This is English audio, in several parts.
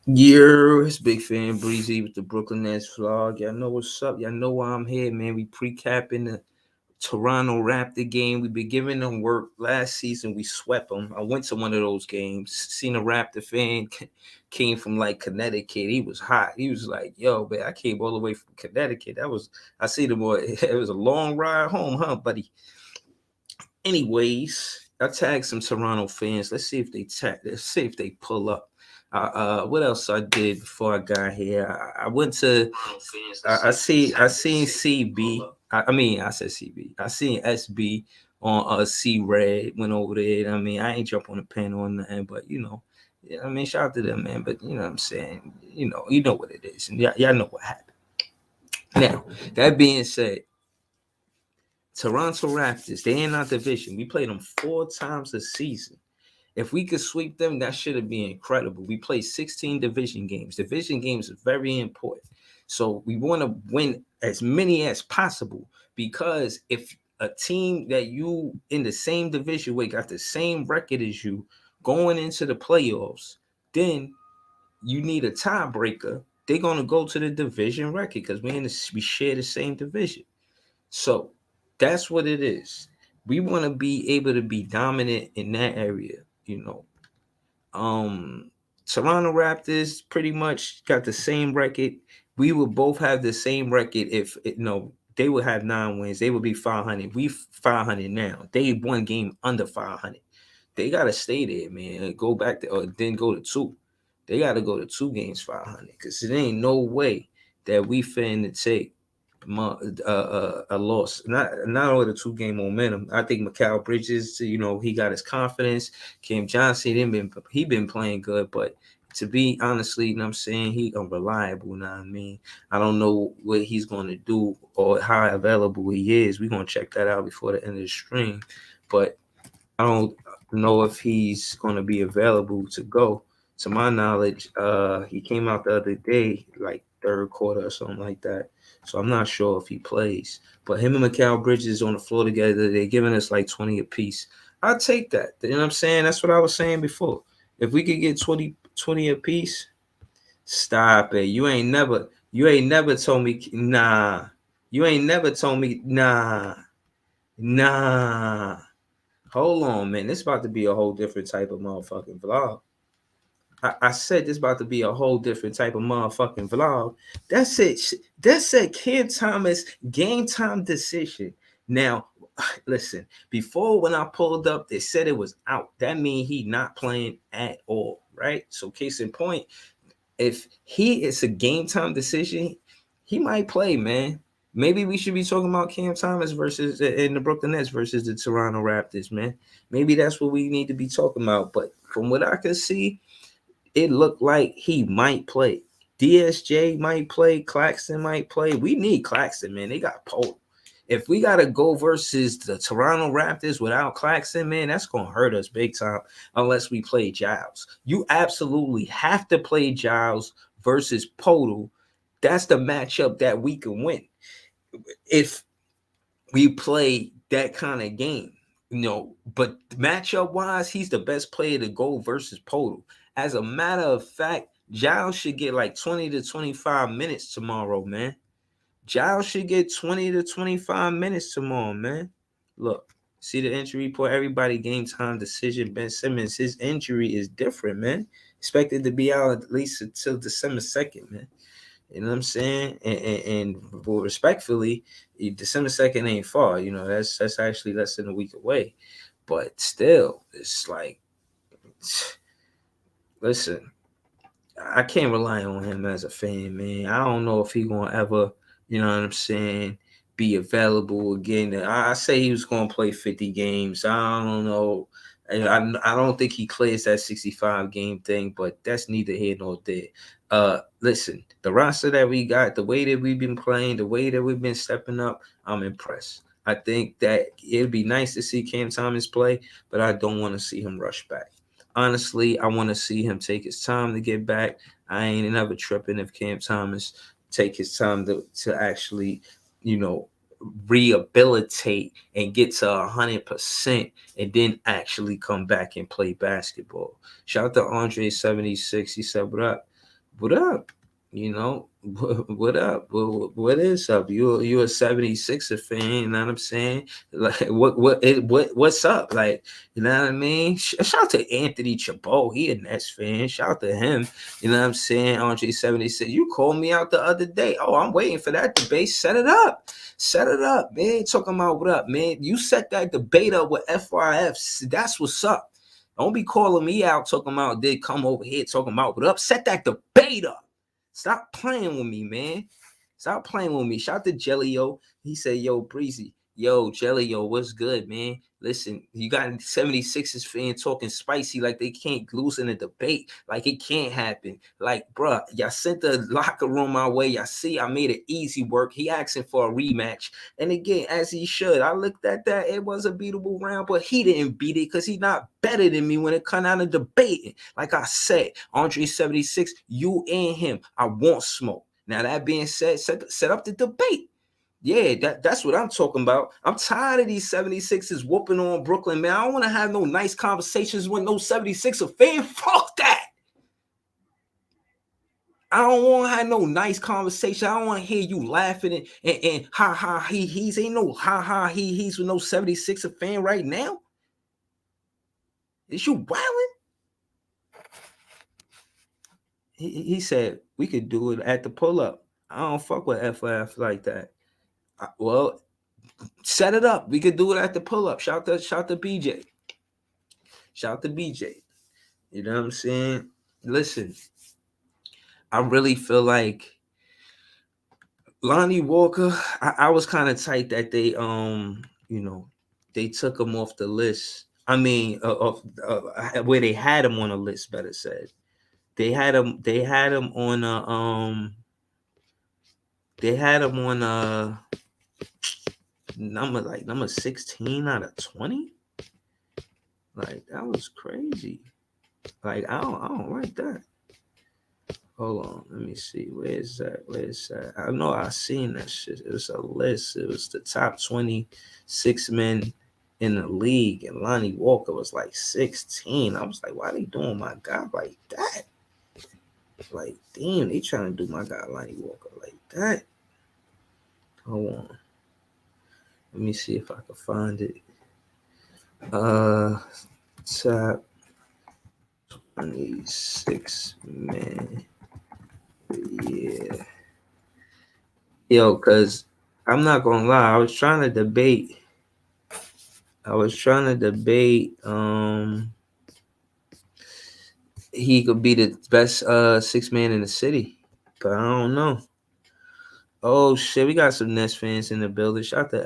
Yeah, it's Big Fan Breezy with the Brooklyn Nets vlog. Y'all know what's up. Y'all know why I'm here, man. We precapping the Toronto Raptor game. We been giving them work. Last season, we swept them. I went to one of those games. Seen a Raptor fan came from like Connecticut. He was hot. He was like, "Yo, man, I came all the way from Connecticut. That was I see the boy. It was a long ride home, huh, buddy?" Anyways, I tagged some Toronto fans. Let's see if they tag. Let's see if they pull up. What else I did before I got here? I went to. I seen CB. I mean, I said CB. I seen SB on C Red. Went over there. I mean, I ain't jump on the panel or nothing, but yeah, I mean, shout out to them, man. But you know what I'm saying. You know what it is, and y'all know what happened. Now, that being said, Toronto Raptors, they in our division. We played them 4 times a season. If we could sweep them, that should be incredible. We play 16 division games. Division games are very important. So we want to win as many as possible because if a team that you in the same division with got the same record as you going into the playoffs, then you need a tiebreaker. They're gonna go to the division record because we share the same division. So that's what it is. We want to be able to be dominant in that area, you know. Um Toronto Raptors pretty much got the same record. We would both have the same record if they would have 9 wins. They would be 500. We 500 now. They 1 game under 500. They gotta stay there, man. Go back to or then go to 2. They gotta go to 2 games 500 because it ain't no way that we finna take a loss. Not only the 2 game momentum. I think Mikal Bridges, he got his confidence. Cam Johnson, he been playing good, but to be honestly, you know what I'm saying, he unreliable. You know what I mean? I don't know what he's going to do or how available he is. We're going to check that out before the end of the stream. But I don't know if he's going to be available to go. To my knowledge, he came out the other day, like third quarter or something like that. So I'm not sure if he plays. But him and Mikal Bridges on the floor together, they're giving us like 20 apiece. I'll take that. You know what I'm saying? That's what I was saying before. If we could get 20 apiece, stop it. You ain't never told me nah. You ain't never told me nah. Nah. Hold on, man. This about to be a whole different type of motherfucking vlog. I said this about to be a whole different type of motherfucking vlog. That's it. That's a Kid Thomas game time decision. Now, listen, before when I pulled up, they said it was out. That means he not playing at all, right? So case in point, if he is a game time decision, he might play, man. Maybe we should be talking about Cam Thomas versus in the Brooklyn Nets versus the Toronto Raptors, man. Maybe that's what we need to be talking about. But from what I can see, it looked like he might play. DSJ might play. Claxton might play. We need Claxton, man. They got Pope. If we gotta go versus the Toronto Raptors without Claxton, man, that's gonna hurt us big time unless we play Giles. You absolutely have to play Giles versus Podol. That's the matchup that we can win. If we play that kind of game, but matchup wise, he's the best player to go versus Podol. As a matter of fact, Giles should get like 20 to 25 minutes tomorrow, man. Giles should get 20 to 25 minutes tomorrow, man. Look, see the injury report. Everybody game time decision. Ben Simmons, his injury is different, man. Expected to be out at least until December 2nd, man. You know what I'm saying? And well, respectfully, December 2nd ain't far. That's actually less than a week away. But still, it's like, listen, I can't rely on him as a fan, man. I don't know if he gonna ever, you know what I'm saying, be available again. I say he was gonna play 50 games. I don't know. I don't think he clears that 65 game thing, but that's neither here nor there. Listen, the roster that we got, the way that we've been playing, the way that we've been stepping up, I'm impressed. I think that it'd be nice to see Cam Thomas play, but I don't want to see him rush back. Honestly, I want to see him take his time to get back. I ain't never tripping if Cam Thomas take his time to actually, you know, rehabilitate and get to 100% and then actually come back and play basketball. Shout out to Andre 76. He said, "What up?" What up? You know, what up? What is up? You a 76er fan, you know what I'm saying? Like what's up? Like, you know what I mean? Shout out to Anthony Chabot, he a Nets fan. Shout out to him. You know what I'm saying? Andre 76. You called me out the other day. Oh, I'm waiting for that debate. Set it up. Set it up, man. Talking about what up, man. You set that debate up with FYF. That's what's up. Don't be calling me out talking about they come over here talking about what up. Set that debate up. Stop playing with me, man. Stop playing with me. Shout out to Jelly, yo. He said, yo, Breezy. Yo, Jelly, yo, what's good, man? Listen, you got 76ers fan talking spicy like they can't lose in a debate. Like it can't happen. Like, bruh, y'all sent the locker room my way. Y'all see, I made it easy work. He asking for a rematch. And again, as he should. I looked at that. It was a beatable round, but he didn't beat it because he's not better than me when it comes out of debating. Like I said, Andre 76, you and him. I want smoke. Now, that being said, set up the debate. Yeah, that's what I'm talking about. I'm tired of these 76ers whooping on Brooklyn, man. I don't want to have no nice conversations with no 76er fan. Fuck that. I don't want to have no nice conversation. I don't want to hear you laughing and ha ha he's ain't no ha ha he's with no 76er fan right now. Is you wilding? He said we could do it at the pull-up. I don't fuck with FF like that. Well, set it up. We could do it at the pull-up. Shout to BJ. Shout to BJ. You know what I'm saying? Listen, I really feel like Lonnie Walker, I was kind of tight that they they took him off the list. I mean, where they had him on a list, better said. They had him on number 16 out of 20. Like that was crazy. Like I don't like that. Hold on, let me see. Where's that? I know I seen that shit. It was a list. It was the top 26 men in the league, and Lonnie Walker was like 16. I was like, why they doing my guy like that? Like, damn, they trying to do my guy Lonnie Walker like that. Hold on. Let me see if I can find it. Top 26 man. Yeah. Yo, cause I'm not gonna lie, I was trying to debate he could be the best 6 man in the city. But I don't know. Oh shit, we got some Nets fans in the building. Shout out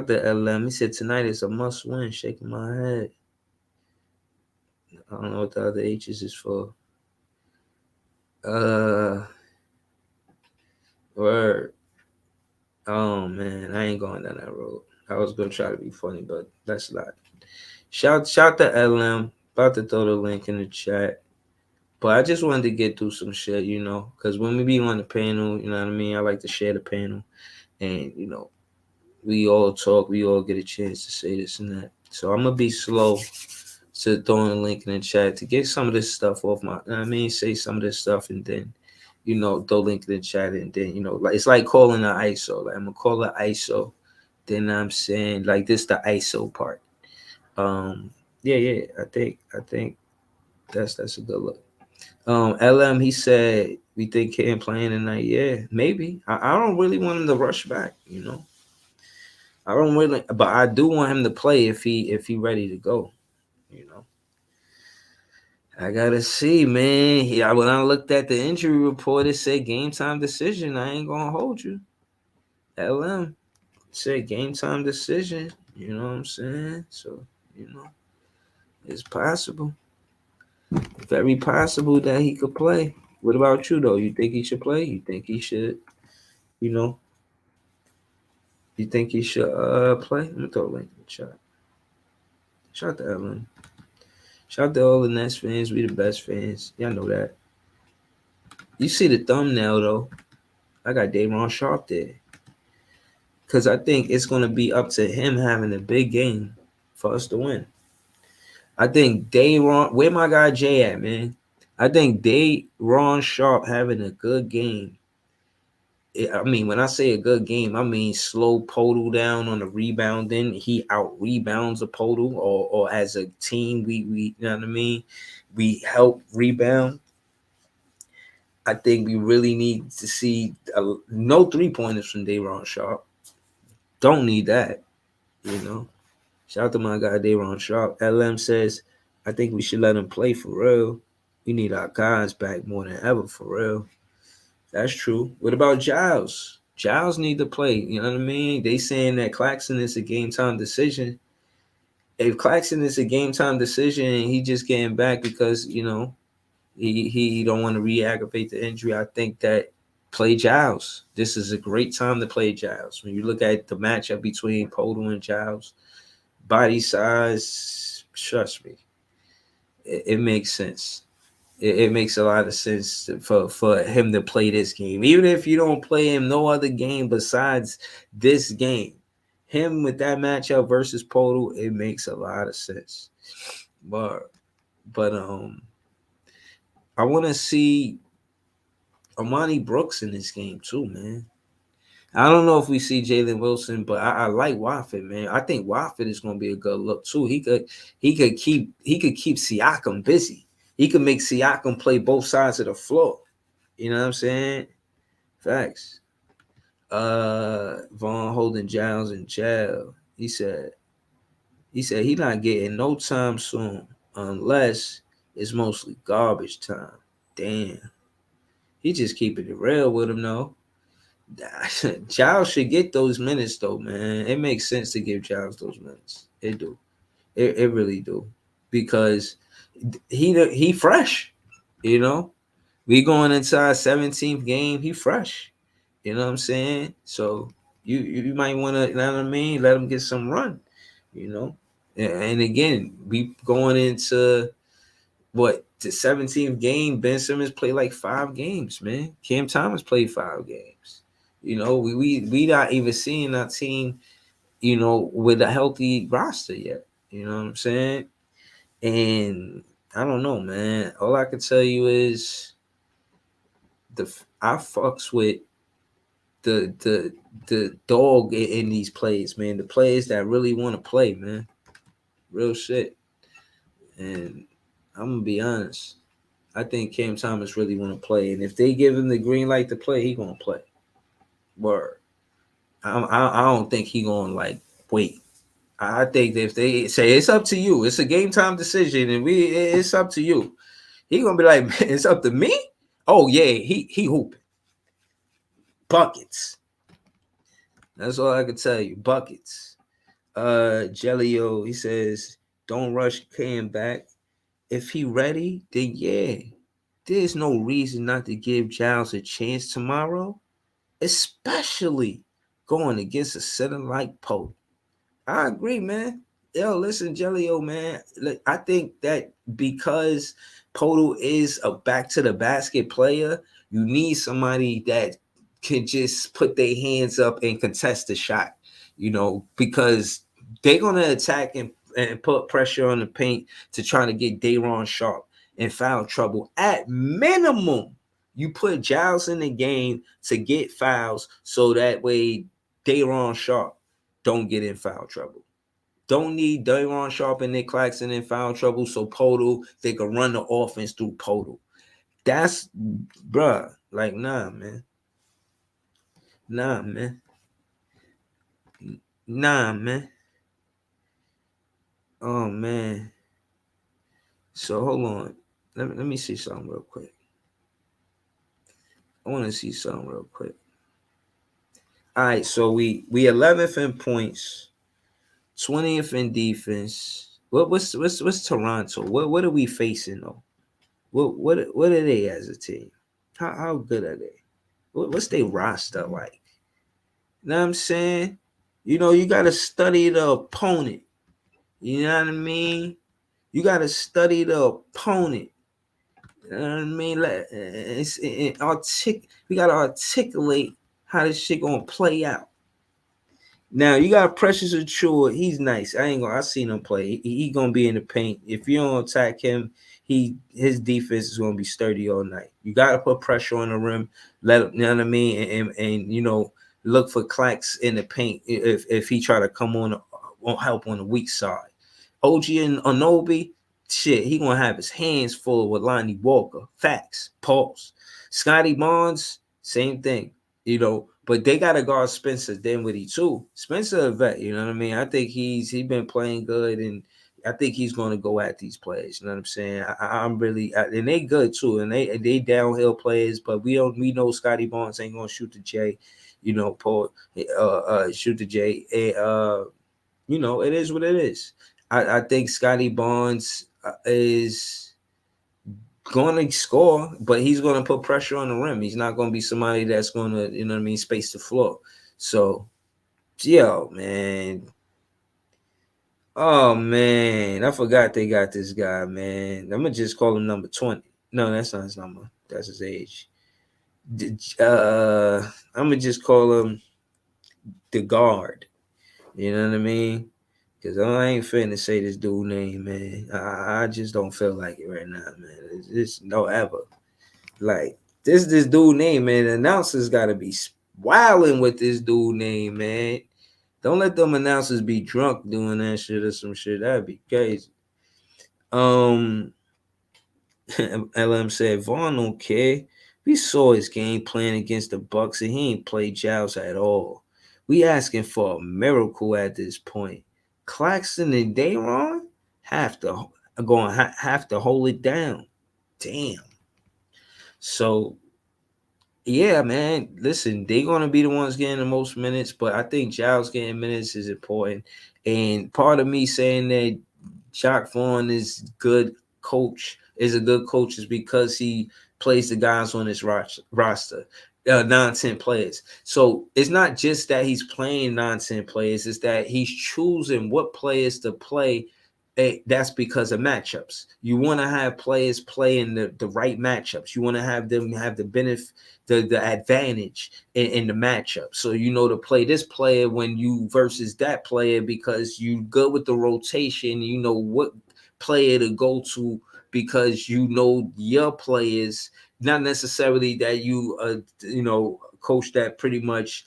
to LM. He said tonight is a must win. Shaking my head. I don't know what the other H's is for. Word. Oh man, I ain't going down that road. I was gonna try to be funny, but that's not. Shout to LM. About to throw the link in the chat. But I just wanted to get through some shit, because when we be on the panel, you know what I mean? I like to share the panel. And, we all talk. We all get a chance to say this and that. So I'm going to be slow to throwing a link in the chat to get some of this stuff off say some of this stuff and then, throw link in the chat and then, like it's like calling an ISO. Like I'm going to call it ISO. Then I'm saying, like, this the ISO part. Yeah, I think that's a good look. LM, he said we think Cam playing tonight. Yeah, maybe. I don't really want him to rush back, I don't really, but I do want him to play if he ready to go, I gotta see, man. Yeah, when I looked at the injury report, it said game time decision. I ain't gonna hold you. LM said game time decision. You know what I'm saying? So, it's possible. Very possible that he could play. What about you, though? You think he should play? You think he should, you think he should play? Let me throw a link in the chat. Shout out to Ellen. Shout out to all the Nets fans. We the best fans. Y'all know that. You see the thumbnail, though. I got Day'Ron Sharp there. Because I think it's going to be up to him having a big game for us to win. I think Day'Ron, where my guy Jay at, man? I think Ron Sharp having a good game. I mean, when I say a good game, I mean slow Podol down on the rebounding. He out rebounds a Podol, or as a team, we you know what I mean. We help rebound. I think we really need to see no 3-pointers from Day'Ron Sharp. Don't need that, you know. Shout out to my guy Day'Ron Sharp. LM says, I think we should let him play for real. We need our guys back more than ever for real. That's true. What about Giles? Giles need to play. You know what I mean? They saying that Claxton is a game time decision. If Claxton is a game time decision and he just getting back because he don't want to re-aggravate the injury, I think that play Giles. This is a great time to play Giles. When you look at the matchup between Podol and Giles, body size, trust me, it makes sense. It makes a lot of sense for him to play this game. Even if you don't play him no other game besides this game, him with that matchup versus Podol, it makes a lot of sense. But I want to see Amani Brooks in this game too, man. I don't know if we see Jalen Wilson, but I like Wofford, man. I think Wofford is going to be a good look too. He could keep Siakam busy. He could make Siakam play both sides of the floor. You know what I'm saying? Facts. Vaughn holding Giles in jail. He said he not getting no time soon unless it's mostly garbage time. Damn. He just keeping it real with him though. Giles should get those minutes though, man. It makes sense to give Giles those minutes. It do. It really do. Because he fresh, you know. We going into our 17th game, he fresh. You know what I'm saying? So you might want to, you know what I mean, let him get some run, you know. And again, we going into the 17th game. Ben Simmons played like 5 games, man. Cam Thomas played 5 games. You know, we not even seeing our team, you know, with a healthy roster yet. You know what I'm saying? And I don't know, man. All I can tell you is I fucks with the dog in these plays, man. The players that really want to play, man. Real shit. And I'm gonna be honest. I think Cam Thomas really want to play, and if they give him the green light to play, he gonna play. Word. I don't think he gonna like wait. I think that if they say it's up to you, it's a game time decision, and it's up to you. He gonna be like, it's up to me. Oh yeah, he hooping buckets. That's all I can tell you. Buckets. Jellio, he says, don't rush Cam back. If he ready, then yeah. There's no reason not to give Giles a chance tomorrow, especially going against a center like Pope. I agree, man. Yo, listen, Jellio, man. Look, I think that because Podol is a back to the basket player, you need somebody that can just put their hands up and contest the shot, you know, because they're gonna attack and put pressure on the paint to try to get Day'Ron Sharp in foul trouble. At minimum, you put Giles in the game to get fouls so that way Day'Ron Sharp don't get in foul trouble. Don't need Day'Ron Sharp and Nick Claxton in foul trouble so Podol, they can run the offense through Podol. That's, bruh, like, nah, man. Nah, man. Nah, man. Oh, man. So, hold on. Let me see something real quick. I want to see something real quick. All right, so we 11th in points, 20th in defense. What's Toronto? What are we facing though? What are they as a team? How good are they? What's their roster like? You know what I'm saying? You know, you gotta study the opponent. You know what I mean? You gotta study the opponent. You know what I mean? We gotta articulate how this shit gonna play out. Now you got Precious Achua. He's nice. I seen him play. He gonna be in the paint. If you don't attack him, his defense is gonna be sturdy all night. You gotta put pressure on the rim, you know what I mean, and look for clacks in the paint if he try to come on help on the weak side. OG and Anobi, shit, he gonna have his hands full with Lonnie Walker. Facts. Pause. Scotty Barnes, same thing. But they gotta guard Spencer Dinwiddie too. Spencer a vet, you know what I mean? I think he's been playing good, and I think he's gonna go at these players. You know what I'm saying? I'm really, and they good too, and they downhill players, but we know Scotty Barnes ain't gonna shoot the J, Paul, shoot the J, and it is what it is. I think Scotty Barnes is going to score, but he's going to put pressure on the rim. He's not going to be somebody that's going to, space the floor. So, yo, man. Oh, man. I forgot they got this guy, man. I'm going to just call him number 20. No, that's not his number. That's his age. I'm going to just call him the guard. You know what I mean? Because I ain't finna say this dude name, man. I just don't feel like it right now, man. It's no ever. Like, this dude name, man. The announcers got to be wilding with this dude name, man. Don't let them announcers be drunk doing that shit or some shit. That'd be crazy. LM said, Vaughn don't care. We saw his game plan against the Bucks, and he ain't played Giles at all. We asking for a miracle at this point. Claxton and Dayron have to hold it down. Damn. So yeah, man. Listen, they're gonna be the ones getting the most minutes, but I think Giles getting minutes is important. And part of me saying that Jacque Vaughn is a good coach is because he plays the guys on his roster. 9-10 players. So it's not just that he's playing 9-10 players, it's that he's choosing what players to play. That's because of matchups. You want to have players play in the right matchups. You want to have them have the benefit, the advantage in the matchup. So to play this player when you versus that player because you good with the rotation. You know what player to go to because your players. Not necessarily that coach that pretty much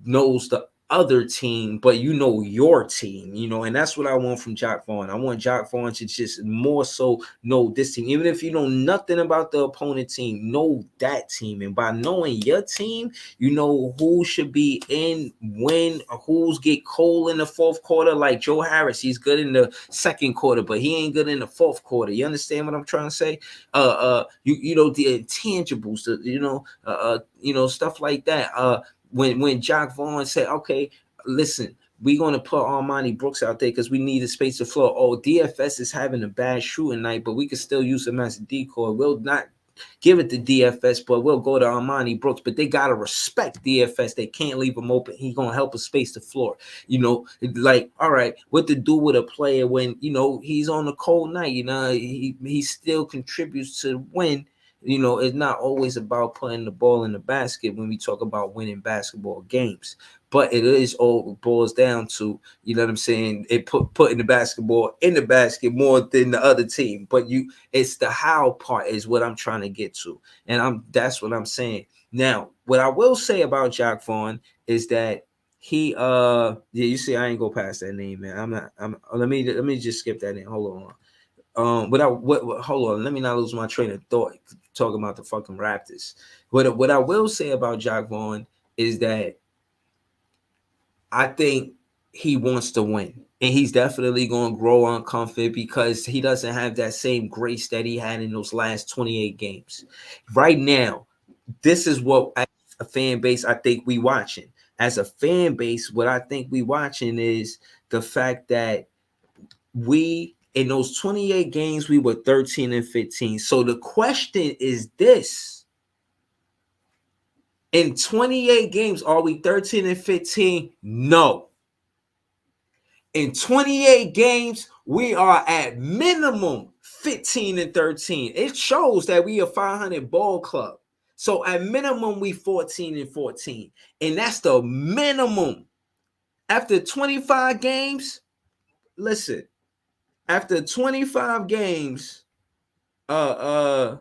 knows the other team, but your team, and that's what I want from Jacque Vaughn. I want Jacque Vaughn to just more so know this team, even if you know nothing about the opponent team, know that team, and by knowing your team, you know who should be in when, who's get cold in the fourth quarter. Like Joe Harris, he's good in the second quarter, but he ain't good in the fourth quarter. You understand what I'm trying to say? The intangibles, stuff like that. When Jacque Vaughn said, okay, listen, we're going to put Armani Brooks out there because we need a space to floor. Oh, DFS is having a bad shooting night, but we can still use him as a decoy. We'll not give it to DFS, but we'll go to Armani Brooks. But they got to respect DFS. They can't leave him open. He's going to help us space the floor. Like, all right, what to do with a player when, he's on a cold night, he still contributes to win. It's not always about putting the ball in the basket when we talk about winning basketball games, but it is all boils down to, you know what I'm saying, it putting the basketball in the basket more than the other team. But it's the how part is what I'm trying to get to, and that's what I'm saying. Now, what I will say about Jacque Vaughn is that he you see, I ain't go past that name, man. Let me just skip that name. Hold on. Hold on, let me not lose my train of thought talking about the fucking Raptors. What I will say about Jacque Vaughn is that I think he wants to win, and he's definitely going to grow on comfort because he doesn't have that same grace that he had in those last 28 games. Right now, this is what a fan base I think we watching. As a fan base, what I think we watching is the fact that we in those 28 games, we were 13 and 15. So the question is this: in 28 games, are we 13 and 15? No. In 28 games, we are at minimum 15 and 13. It shows that we are 500 ball club. So at minimum, we 14 and 14. And that's the minimum. After 25 games, listen, after 25 games, uh,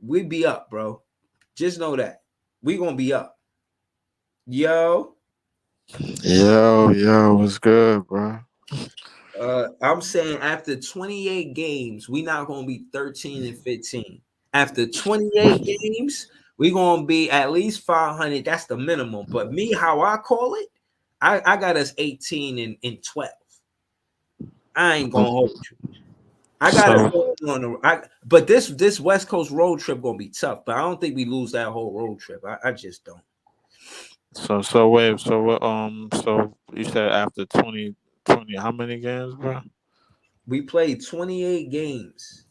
we be up, bro. Just know that we gonna be up. Yo, Yo, what's good, bro? I'm saying after 28 games, we not gonna be 13 and 15. After 28 games, we gonna be at least 500. That's the minimum. But me, how I call it, I got us 18 and 12. I ain't gonna hold you. I got us So, going on but this West Coast road trip gonna be tough. But I don't think we lose that whole road trip. I just don't. so wait, so what? So you said after 20, how many games, bro? We played 28 games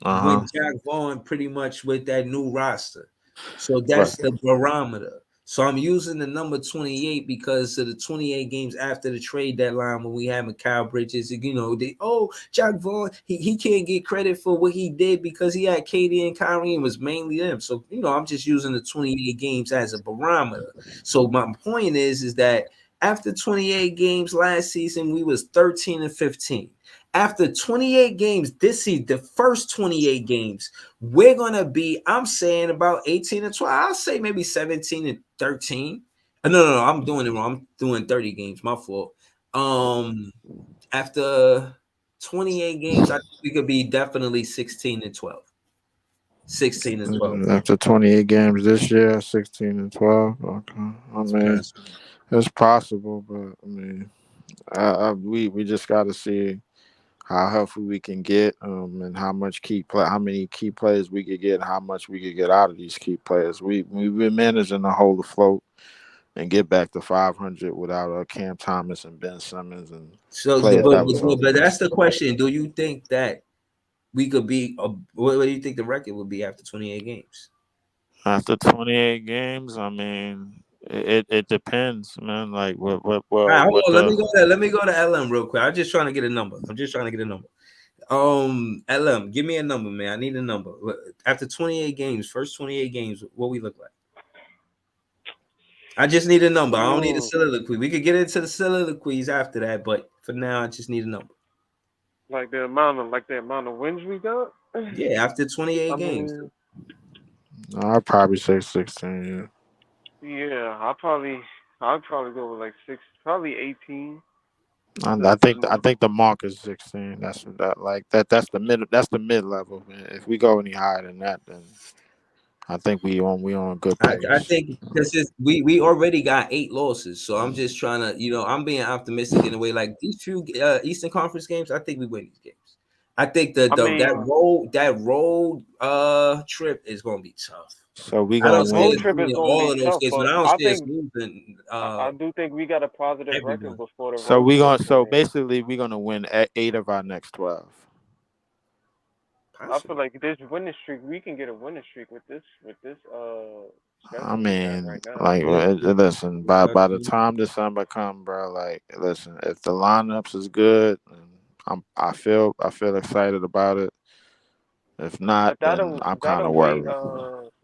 Uh with huh. Jack Vaughn pretty much with that new roster. So Right. that's the barometer. So I'm using the number 28 because of the 28 games after the trade deadline when we had Mikal Bridges. You know, Jack Vaughn, he can't get credit for what he did because he had Katie and Kyrie and was mainly them. So, I'm just using the 28 games as a barometer. So my point is that after 28 games last season, we was 13 and 15. After 28 games this season, the first 28 games, we're gonna be, I'm saying about 18 and 12. I'll say maybe 17 and 13. No, I'm doing it wrong. I'm doing 30 games. My fault. After 28 games, I think we could be definitely 16 and 12. 16 and 12. After 28 games this year, 16 and 12. Okay. I It's mean, possible. it's possible, but I mean, we just got to see how healthy we can get, and how many key players we could get, how much we could get out of these key players. We've been managing to hold afloat and get back to 500 without Cam Thomas and Ben Simmons and So, players that was but over. that's the question. Do you think that we could be? What do you think the record would be after 28 games? After 28 games, I mean, it depends, man. Like All right, hold what on. Let the me go there. Let me go to LM real quick. I'm just trying to get a number. I'm just trying to get a number. LM, give me a number, man. I need a number. After 28 games, first 28 games, what we look like? I just need a number. I don't need a Mm, soliloquy. We could get into the soliloquies after that, but for now, I just need a number. like the amount of wins we got. Yeah, after 28 I games. mean, I'd probably say 16. yeah, I'd probably go with like six, probably 18. Yeah, and The I most, think the mark is 16. That's the mid level. Man. If we go any higher than that, then I think we on a good I pace. think because we already got 8 losses, so I'm just trying to, I'm being optimistic in a way. Like these few Eastern Conference games, I think we win these games. I think I the mean, that road trip is gonna be tough. So we I the don't gonna see road us win. trip is winning gonna all be of those tough, games, but but I don't I see us think losing I do think we got a positive record everyone. before the road trip. I So mean, basically we're gonna win 8 of our next 12. I feel Possibly. like this winning streak, we can get a winning streak with this I schedule we have mean, right now. like, Yeah. listen, by the time December come, bro, like, listen, if the lineups is good, I feel excited about it. If not, But then I'm that kind of away worried.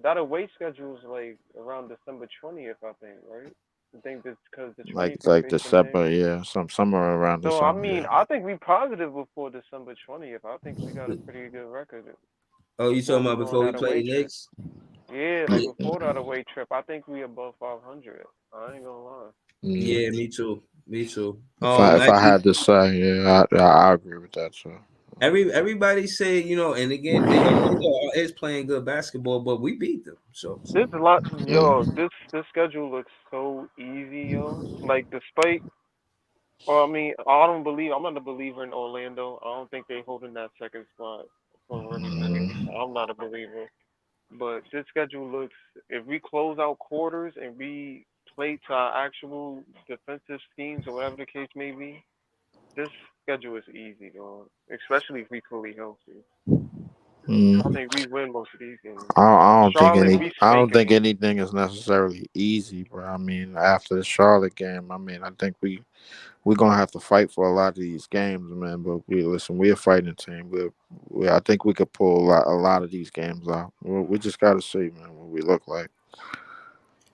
that away schedule is like around December 20th, I think, right? I think that's because the 20th we Like face the Knicks. December, yeah, somewhere around So I December, mean, yeah. I think we positive before December 20th. I think we got a pretty good record Oh, you before talking we about go on before we that play away the trip. Knicks? Yeah, like Yeah, before that away trip, I think we above 500. I ain't gonna lie. Yeah. yeah, me too. Me too. If I had to say, yeah, I agree with that too. Everybody say, and again, the young people is playing good basketball, but we beat them. So This a lot, Yeah. yo. This schedule looks so easy, yo. Like despite Well, I mean, I don't believe I'm not a believer in Orlando. I don't think they holding that second spot for really long. Mm. I'm not a believer. But this schedule looks if we close out quarters and we play to our actual defensive schemes or whatever the case may be, this schedule is easy, though. Especially if we fully healthy. I Mm. think we win most of these games. Charlotte, we I don't think stinking. anything is necessarily easy, bro. I mean, after the Charlotte game, I mean, I think we're gonna have to fight for a lot of these games, man. But we're a fighting team. I think we could pull a lot of these games out. We just gotta see, man, what we look like.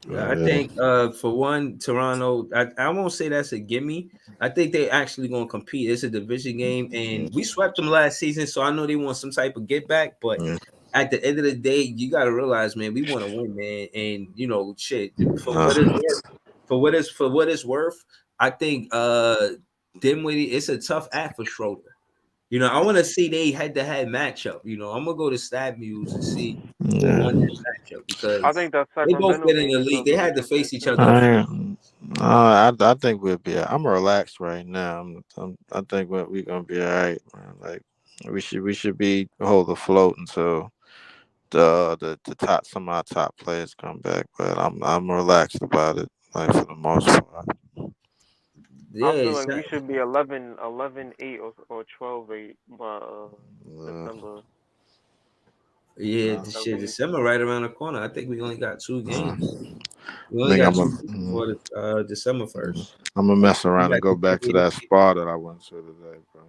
Yeah, I think for one, Toronto, I won't say that's a gimme. I think they actually gonna compete. It's a division game, Yeah. and we swept them last season, so I know they want some type of get back. But Yeah. at the end of the day, you gotta realize, man, we want to win, man. And shit, for what it's Uh, worth, for what it's worth, I think Dinwiddie, it's a tough act for Schroeder. I want to see they head-to-head matchup. I'm gonna go to Stab Muse and see who yeah. won that matchup I because think that they both Sacramento been in game the is league. gonna They be had to face each interesting. other a few I, times. I think we'll be. I'm relaxed right now. I think we're gonna be all right, man. Like we should be hold afloat until the top some of our top players come back. But I'm relaxed about it, like for the most part. I Yeah, feel it's like not, we should be 11-8 or 12-8 by Uh, December. yeah, uh, the That shit. we December right around the corner. I think we only got two uh, games. We I only think got 2 games before December I'm 1st. gonna mess We around and got go back to that spa that I went to today, bro.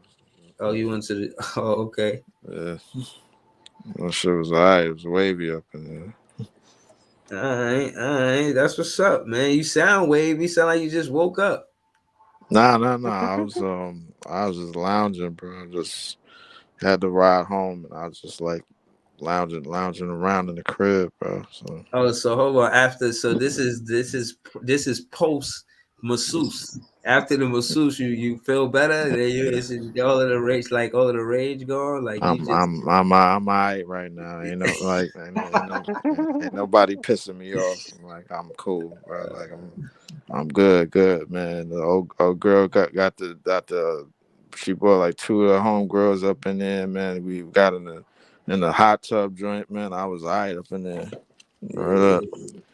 Oh, you went to the. Oh, okay. Yeah, that shit was alright. It was wavy up in there. All right, all right. That's what's up, man. You sound wavy. You sound like you just woke up. Nah, nah, nah. I was just lounging, bro. Just had to ride home, and I was just like lounging around in the crib, bro. So Oh, so hold on. So this is post masseuse. After the masseuse, you feel better. Then you is all of the rage, like all of the rage gone. Like you just. I'm alright right now. Ain't no like ain't nobody pissing me off. I'm like I'm cool, bro. Like I'm good, man. The old girl got the she brought like two of the home girls up in there, man. We got in the hot tub joint, man. I was alright up in there. Word Yeah, up.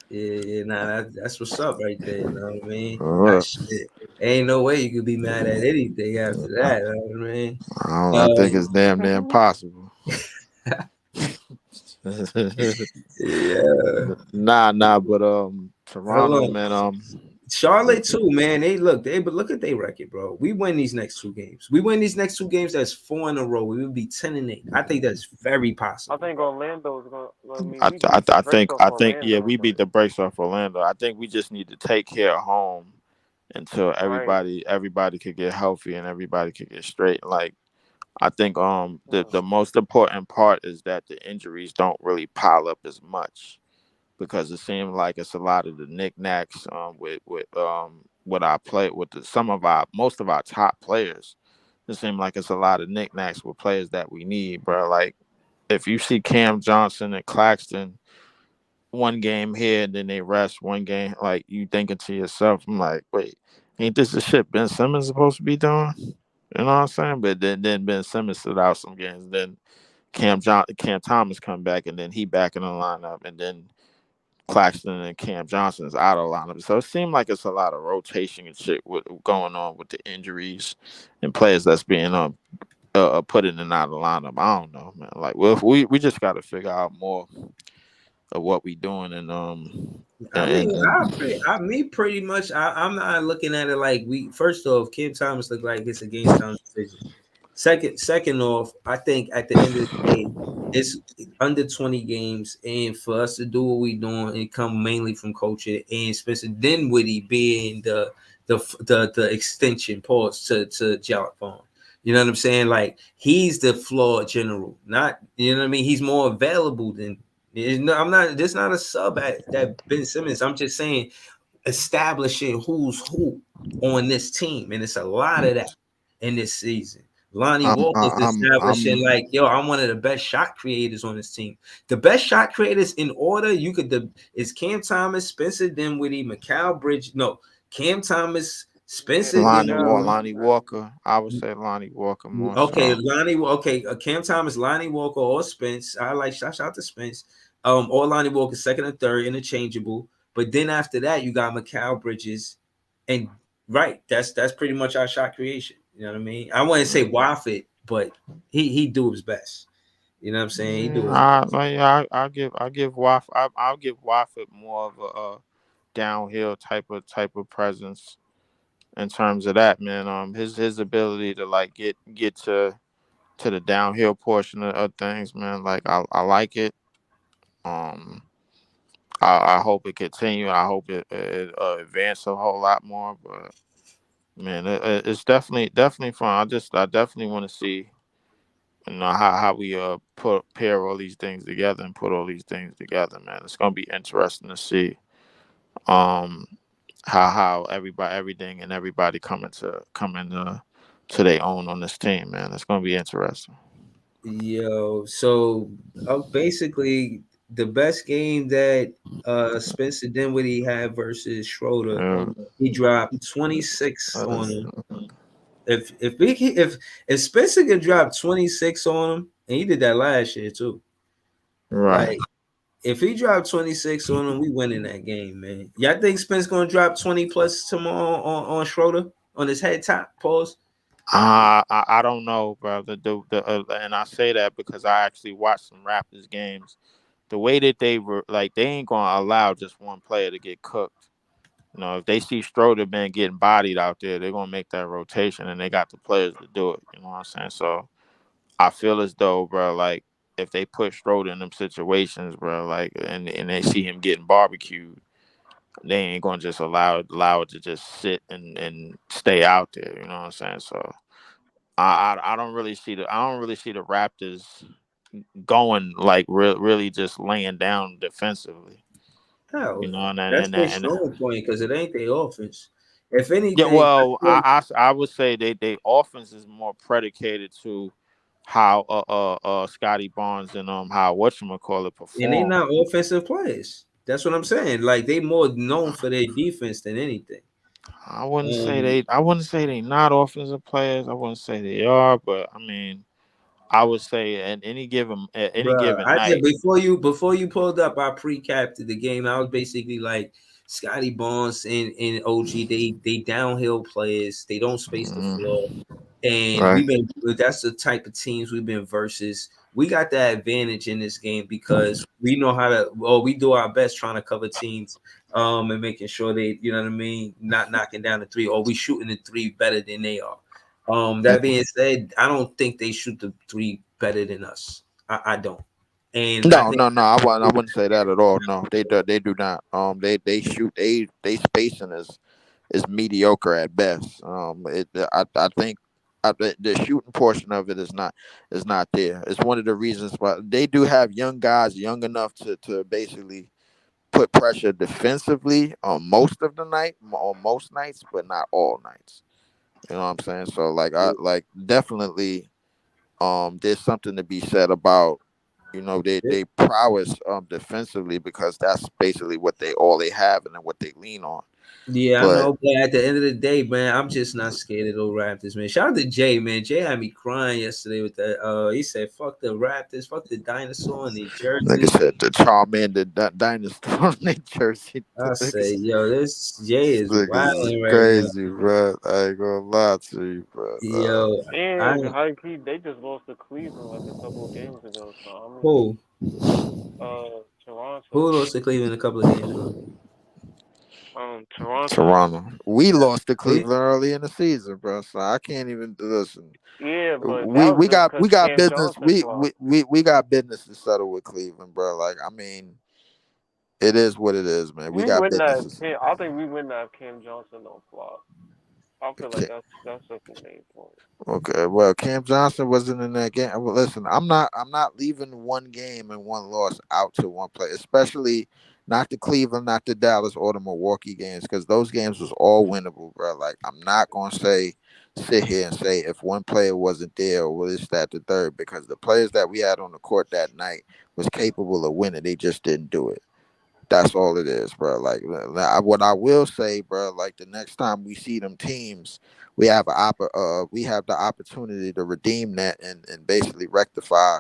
yeah. Nah, that's what's up right there. You know what I mean? Word up. Shit. Ain't no way you could be mad at anything after that. You know what I mean? I think it's damn near impossible. Yeah. Nah, but Hold Toronto, on. man, Charlotte too, man. But look at their record, bro. We win these next 2 games. We win these next 2 games. That's 4 in a row. We would be 10-8. I think that's very I possible, think bro. Orlando's gonna. I mean, I, we th- I, beat th- the I brakes think off I think yeah, Orlando, we beat but the brakes off Orlando. I think we just need to take care of home until right. everybody could get healthy and everybody could get straight. Like I think Uh, the most important part is that the injuries don't really pile up as much because it seems like it's a lot of the knickknacks with our play with some of our most of our top players. It seems like it's a lot of knickknacks with players that we need, bro. Like if you see Cam Johnson and Claxton one game here and then they rest one game, like you thinking to yourself, I'm like, wait, ain't this the shit Ben Simmons supposed to be doing? You know what I'm saying? But then Ben Simmons stood out some games. Then Cam Thomas come back and then he back in the lineup and then Claxton and Cam Johnson's out of the lineup. So it seemed like it's a lot of rotation and shit going on with the injuries and players that's being put in and out of the lineup. I don't know, man. Like, well, we just got to figure out more of what we doing I mean, and me pretty much. I'm not looking at it like we. First off, Kim Thomas look like it's a game time decision. Second off, I think at the end of the day, it's under 20 games, and for us to do what we doing, it come mainly from coaching and Spencer Dinwiddie being the extension pause to Jarrett Vaughn. You know what I'm saying? Like he's the floor general, not what I mean. He's more available than. I'm not. This not a sub at that Ben Simmons. I'm just saying establishing who's who on this team, and it's a lot of that in this season. Lonnie Walker's establishing I'm like, yo, I'm one of the best shot creators on this team. The best shot creators in order is Cam Thomas, Spencer Dinwiddie, Mikal Bridge. No, Cam Thomas, yeah, Spencer Dinwiddie. Lonnie Walker. I would say Lonnie Walker more Okay, so. Lonnie. Okay, Cam Thomas, Lonnie Walker, or Spence. I like shout out to Spence. Or Lonnie Walker, second and third, interchangeable. But then after that, you got Mikal Bridges, and right, that's pretty much our shot creation. You know what I mean? I wouldn't say Waffit, but he do his best. You know what I'm saying? He do his best. I'll give Wofford more of a downhill type of presence in terms of that, man. His ability to like get to the downhill portion of things, man. Like I like it. Um, I hope it continue. I hope it advance a whole lot more. But man, it's definitely fun. I definitely want to see how we put pair all these things together and put all these things together, man. It's gonna be interesting to see um how everything and everybody coming to their own on this team, man. It's gonna be interesting. Yo, so basically the best game that Spencer Dinwiddie had versus Schroeder, Uh, he dropped 26 on him. uh, If Spencer could drop 26 on him, and he did that last year too. right. Like if he dropped 26 on him, we winning that game, man. Y'all think Spence gonna drop 20 plus tomorrow on Schroeder on his head top? Pause. I don't know, bro. And I say that because I actually watched some Raptors games. The way that they were like, they ain't gonna allow just one player to get cooked. If they see Stroder man getting bodied out there, they're gonna make that rotation, and they got the players to do it. You know what I'm saying? So I feel as though, bro, like if they put Stroder in them situations, bro, like and they see him getting barbecued, they ain't gonna just allow it to just sit and stay out there. You know what I'm saying? So I don't really see the Raptors going like really just laying down defensively. Hell You know, no. That's their and strong point because it ain't their offense. If yeah, anything, I well, think, I would say they offense is more predicated to how Scotty Barnes and how whatchamacallit and they perform. not offensive players. That's what I'm saying. Like they more known for their defense than anything. Um, I wouldn't say they not offensive players. I wouldn't say they are, but I mean, I would say at any Bruh, given I did night. before you pulled up, I pre-capped the game. I was basically like Scotty Barnes and OG. They downhill players. They don't space the floor, Mhm. and Right. we've been. That's the type of teams we've been versus. We got that advantage in this game because we know how to. Well, we do our best trying to cover teams, and making sure they, you know what I mean, not knocking down the three, or we shooting the three better than they are. That being said, I don't think they shoot the three better than us. I don't. And I No, think no, no. I wouldn't say that at all. No, they do not. They shoot. They spacing is mediocre at best. I think the shooting portion of it is not there. It's one of the reasons why they do have young guys young enough to basically put pressure defensively on most of the night, on most nights, but not all nights. You know what I'm saying? So like I like definitely there's something to be said about they prowess defensively because that's basically what they have and then what they lean on. yeah, I But know, but at the end of the day, man, I'm just not scared of those Raptors, man. Shout out to Jay, man. Jay had me crying yesterday with that. He said, "Fuck the Raptors, fuck the dinosaur in the like I jersey." said, the Charmander dinosaur on their jersey. I say, yo, this Jay is Niggas is wilding right now. crazy, bro. I ain't gonna lie to you, bro. Yo, I And high key, they just lost to Cleveland like a couple of games ago. So I mean, who Toronto, lost to Cleveland a couple of games ago. Toronto. Toronto. We lost to Who- Cleveland early in the season, bro. So I can't even listen. Yeah, but that We was we just got because we got Cam business. Johnson flopped. We got business to settle with Cleveland, bro. Like I mean, it is what it is, man. We We got wouldn't business have. to settle. I think we wouldn't have Cam Johnson on flop. I feel like Okay. that's just the main point. Okay, well, Cam Johnson wasn't in that game. Well, listen, I'm not leaving one game and one loss out to one play, especially not the Cleveland, not the Dallas or the Milwaukee games, because those games was all winnable, bro. Like I'm not gonna sit here and say if one player wasn't there or this, that, the third, because the players that we had on the court that night was capable of winning. They just didn't do it. That's all it is, bro. Like what I will say, bro. Like the next time we see them teams, we have the opportunity to redeem that and basically rectify,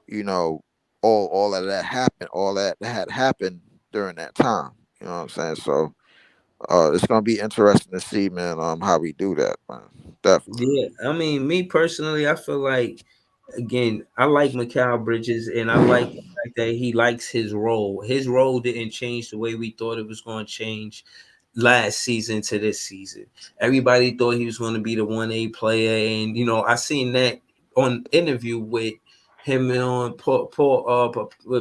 you know, all of that happened, all that had happened during that time. You know what I'm saying? So it's gonna be interesting to see, man, how we do that, man. Definitely. Yeah, I mean, me personally, I feel like again, I like Mikal Bridges, and I like the fact that he likes his role. His role didn't change the way we thought it was going to change last season to this season. Everybody thought he was going to be the 1A player, and I seen that on interview with him on with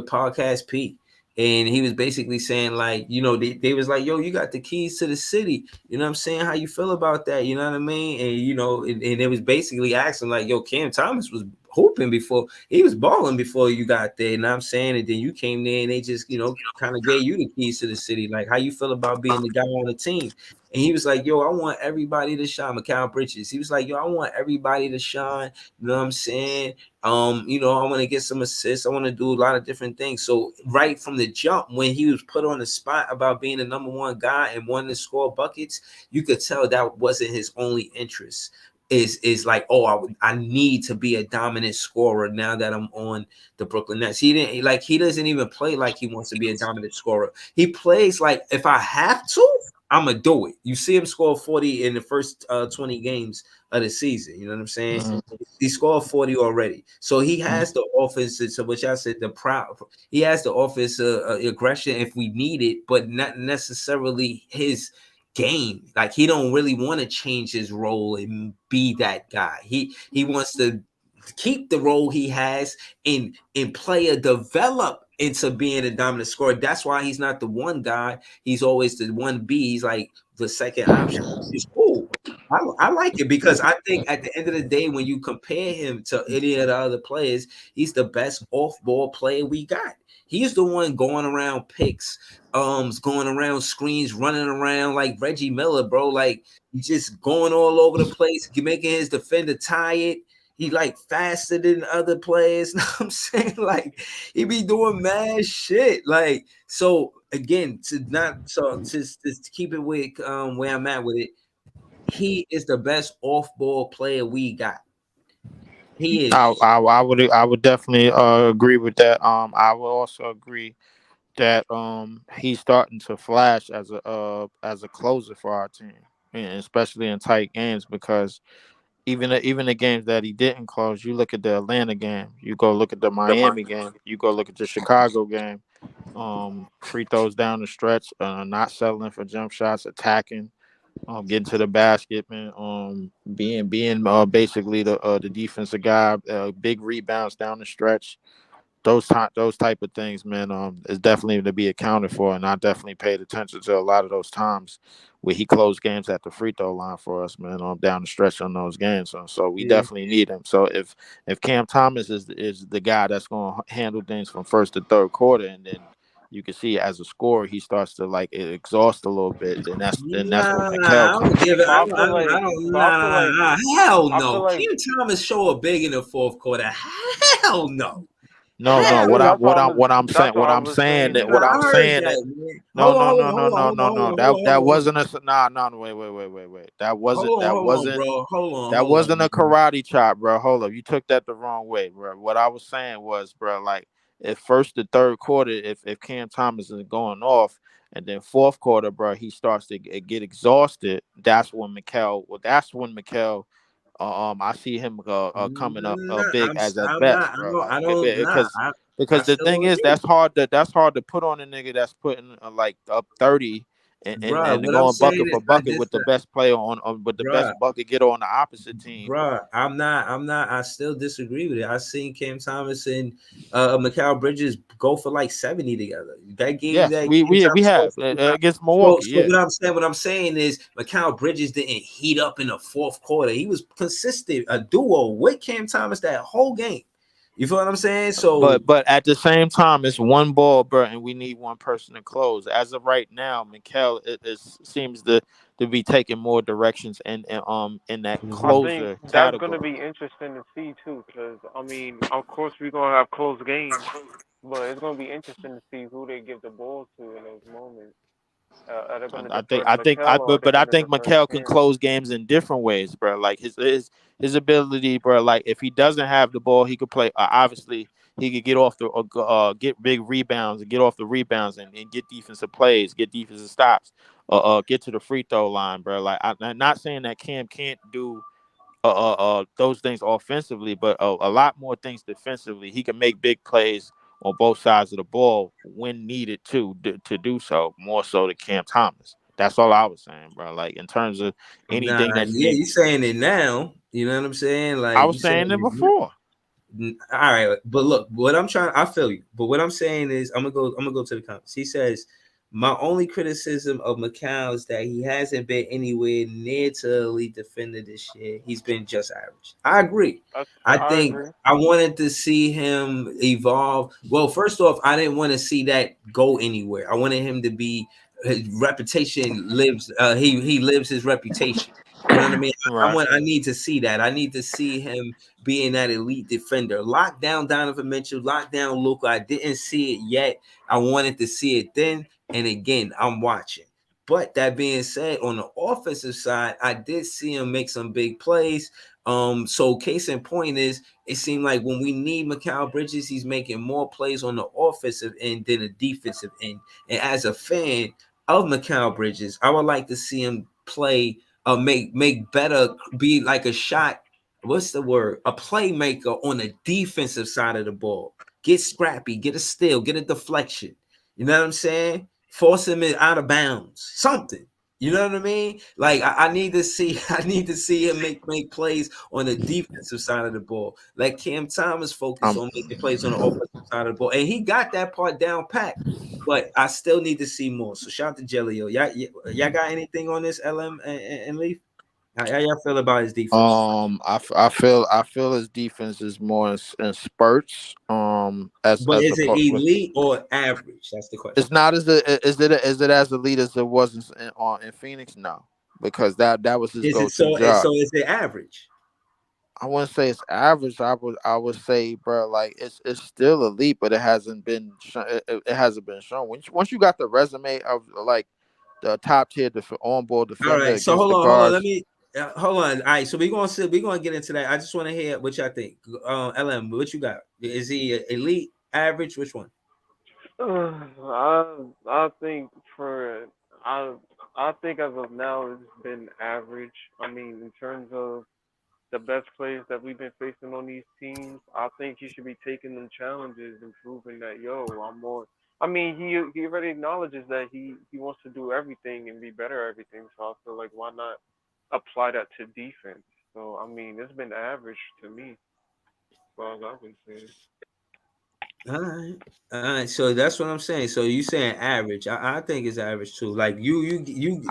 podcast P. and he was basically saying like, you know, they was like, yo, you got the keys to the city, you know what I'm saying, how you feel about that, you know what I mean? And you know, and it was basically asking like, yo, Cam Thomas was hooping before, he was balling before you got there, you know what I'm saying? And then you came there and they just, you know, kind of gave you the keys to the city, like how you feel about being the guy on the team. And he was like, yo, I want everybody to shine. Mikal Bridges, he was like, yo, I want everybody to shine, you know what I'm saying? You know, I want to get some assists. I want to do a lot of different things. So right from the jump, when he was put on the spot about being the number one guy and wanting to score buckets, you could tell that wasn't his only interest. Is like, oh, I need to be a dominant scorer now that I'm on the Brooklyn Nets. He doesn't even play like he wants to be a dominant scorer. He plays like, if I have to, I'm gonna do it. You see him score 40 in the first 20 games of the season. You know what I'm saying? Mm-hmm. He scored 40 already. So he has the offense. So which I said, he has the offense aggression if we need it, but not necessarily his game. Like he don't really want to change his role and be that guy. He wants to keep the role he has and player develop into being a dominant scorer. That's why he's not the one guy. He's always the one B. He's like the second option. It's cool. I like it because I think at the end of the day, when you compare him to any of the other players, he's the best off-ball player we got. He's the one going around picks, going around screens, running around like Reggie Miller, bro. Like he's just going all over the place, making his defender tired. He like faster than other players. You know what I'm saying? Like he be doing mad shit. Like so again, to keep it with where I'm at with it, he is the best off-ball player we got. He is. I would definitely agree with that. I would also agree that he's starting to flash as a closer for our team, and especially in tight games because even the games that he didn't close, you look at the Atlanta game, you go look at the Miami game, you go look at the Chicago game. Free throws down the stretch, not settling for jump shots, attacking, getting to the basket, man. Being basically the defensive guy, big rebounds down the stretch. Those type of things, man, is definitely to be accounted for, and I definitely paid attention to a lot of those times where he closed games at the free throw line for us, man, down the stretch on those games. So we Yeah. definitely need him. So if Cam Thomas is the guy that's going to handle things from first to third quarter, and then you can see as a scorer he starts to like exhaust a little bit, then that's when Nah, Mikel I don't comes give in. it. But I feel like, I don't. but I Nah, feel like, nah, nah. Hell I feel no. like, Cam Thomas show a big in the fourth quarter. Hell no. No. Hell yeah, no. that's what What I I'm was saying saying that Nah, what too. I'm I heard saying that that, man. no, no, Hold no, on, no, hold on, no, hold on, no, hold no. on, hold on, That hold on. wasn't a wait. Hold on, That hold on, wasn't bro. that Hold wasn't on, a bro. karate chop, bro. Hold up, you took that the wrong way, bro. What I was saying was, bro, like if first to third quarter, if Cam Thomas is going off, and then fourth quarter, bro, he starts to get exhausted. That's when Mikel I see him coming up Nah, big as at I'm not. best, I bro. don't. I Like don't. Nah. I because the still thing don't is agree, that's hard to put on a nigga that's putting like up 30 bro. and What I'm going saying bucket is, for bucket with the best player with the bro. best bucket getter on the opposite team. Bruh, I'm not. I still disagree with it. I seen Cam Thomas and Mikal Bridges go for like 70 together. That game Yes, that Cam we Thomas have against Milwaukee. so Yeah, what I'm saying is Mikal Bridges didn't heat up in the fourth quarter. He was consistent, a duo with Cam Thomas that whole game. You feel what I'm saying? So but at the same time, it's one ball, bro, and we need one person to close. As of right now, Mikel seems to be taking more directions in that I mhm. think closer that's gonna category. be interesting to see too, because I mean, of course we're gonna have close games, but it's gonna be interesting to see who they give the ball to in those moments. Are they gonna defer to Mikel or are they But I gonna think defer to Mikel can Cam? close games in different ways, bro. Like his ability, bro. Like if he doesn't have the ball, he could play. Obviously, he could get off the get big rebounds and get off the rebounds and get defensive plays, get defensive stops, get to the free throw line, bro. Like I'm not saying that Cam can't do those things offensively, but a lot more things defensively. He can make big plays on both sides of the ball when needed to do so. More so than Cam Thomas. That's all I was saying, bro. Like in terms of nah, anything that you yeah, need, you saying it now. You know what I'm saying? I Like you was saying saying it it. before. All right, but look, what I'm trying, I feel you. But what I'm saying is, I'm gonna go to the comments. He says, my only criticism of Macau is that he hasn't been anywhere near to elite defender this year. He's been just average. I agree. I I think agree. I wanted to see him evolve. Well, first off, I didn't want to see that go anywhere. I wanted him to be, his reputation lives. He lives his reputation. You know what I mean? Right. I need to see that. I need to see him being that elite defender. Lock down Donovan Mitchell, lock down Luka. I didn't see it yet. I wanted to see it then. And again, I'm watching. But that being said, on the offensive side, I did see him make some big plays. So case in point is, it seemed like when we need Mikal Bridges, he's making more plays on the offensive end than the defensive end. And as a fan of Mikal Bridges, I would like to see him play, make better, be like a shot, what's the word? A playmaker on the defensive side of the ball. Get scrappy, get a steal, get a deflection. You know what I'm saying? Force him out of bounds. Something. You know what I mean? Like I need to see, I need to see him make plays on the defensive side of the ball. Like Cam Thomas focused Um, on making plays on the offensive side of the ball, and he got that part down pat. But I still need to see more. So shout out to Jelly. Y'all got anything on this LM and Leaf? How y'all feel about his defense? I feel his defense is more in spurts. But As is it opposed with, elite or average? That's the question. it's not as is it as elite as it was in Phoenix? No, because that was his Is go it to so? job. So is it average? I wouldn't say it's average. I would say, bro, like it's still elite, but it hasn't been it hasn't been shown. Once you got the resume of like the top tier on ball All defender right. So against the hold on. Let guards. me hold on. All right. So we're gonna get into that. I just want to hear what y'all think. LM, what you got? Is he elite, average? Which one? I think I I think as of now it's been average. I mean, in terms of the best players that we've been facing on these teams, I think he should be taking them challenges and proving that I'm more. I mean, he already acknowledges that he wants to do everything and be better at everything. So I feel like why not apply that to defense? So I mean, it's been average to me, as far as I've been seeing. All right. All right. So that's what I'm saying. So you saying average? I think it's average too. Like you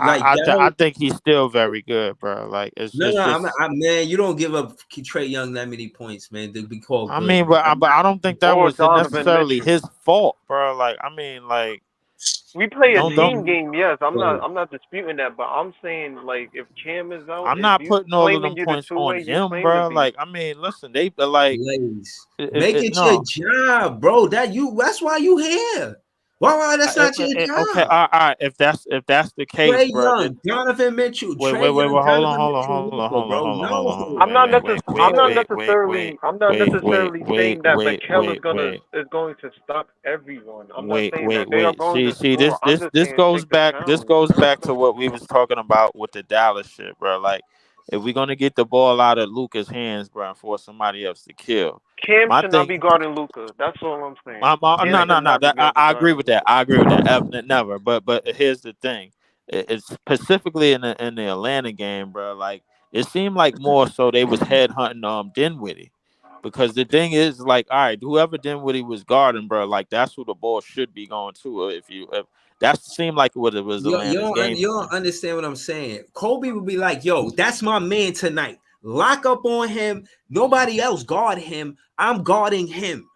like I that. think he's still very good, bro. Like No, it's no, just. man. You don't give up Trey Young that many points, man, to be called I good, mean, bro. but I don't think that Or was Donovan necessarily Mitchell. his fault, bro. Like I mean, like We play a don't. team Man, game, yes. bro. I'm not disputing that, but I'm saying like if Cam is out, I'm if not you putting all of claiming them you the points two on way, you him, claim to bro. be. Like I mean, listen, they like Blaze. Make it your no. job, bro. That's why you here. Why that's not your Okay, job. all right. If that's the case, Trey bro, then Young, Donovan Mitchell, wait, Trey wait, wait, Young, wait. Hold on, Donovan hold on, Mitchell, hold on, Luka, hold on, bro. hold on, hold on, hold on. No. I'm Wait, not wait, necess- wait, wait, I'm not wait, wait, necessarily wait, I'm not wait, wait, necessarily wait, saying that wait, Mikel wait, wait. is going to stop everyone. I'm not Wait, saying that wait, they are wait. going to See, score. I'm just this saying goes take the back. This challenge. goes back to what we was talking about with the Dallas shit, bro. Like, if we're gonna get the ball out of Luca's hands, bro, and force somebody else to kill, Cam my should not thing. be guarding Luca. That's all I'm saying. Cam No, should no, no. never That be able to I guard agree with Luca. that. I agree with that. Never. But here's the thing. It's specifically in the Atlanta game, bro. Like it seemed like more so they was head hunting Dinwiddie, because the thing is like, all right, whoever Dinwiddie was guarding, bro, like that's who the ball should be going to. If that seemed like what it was Atlanta's game You don't plan. understand what I'm saying. Kobe would be like, yo, that's my man tonight. Lock up on him. Nobody else guard him. I'm guarding him.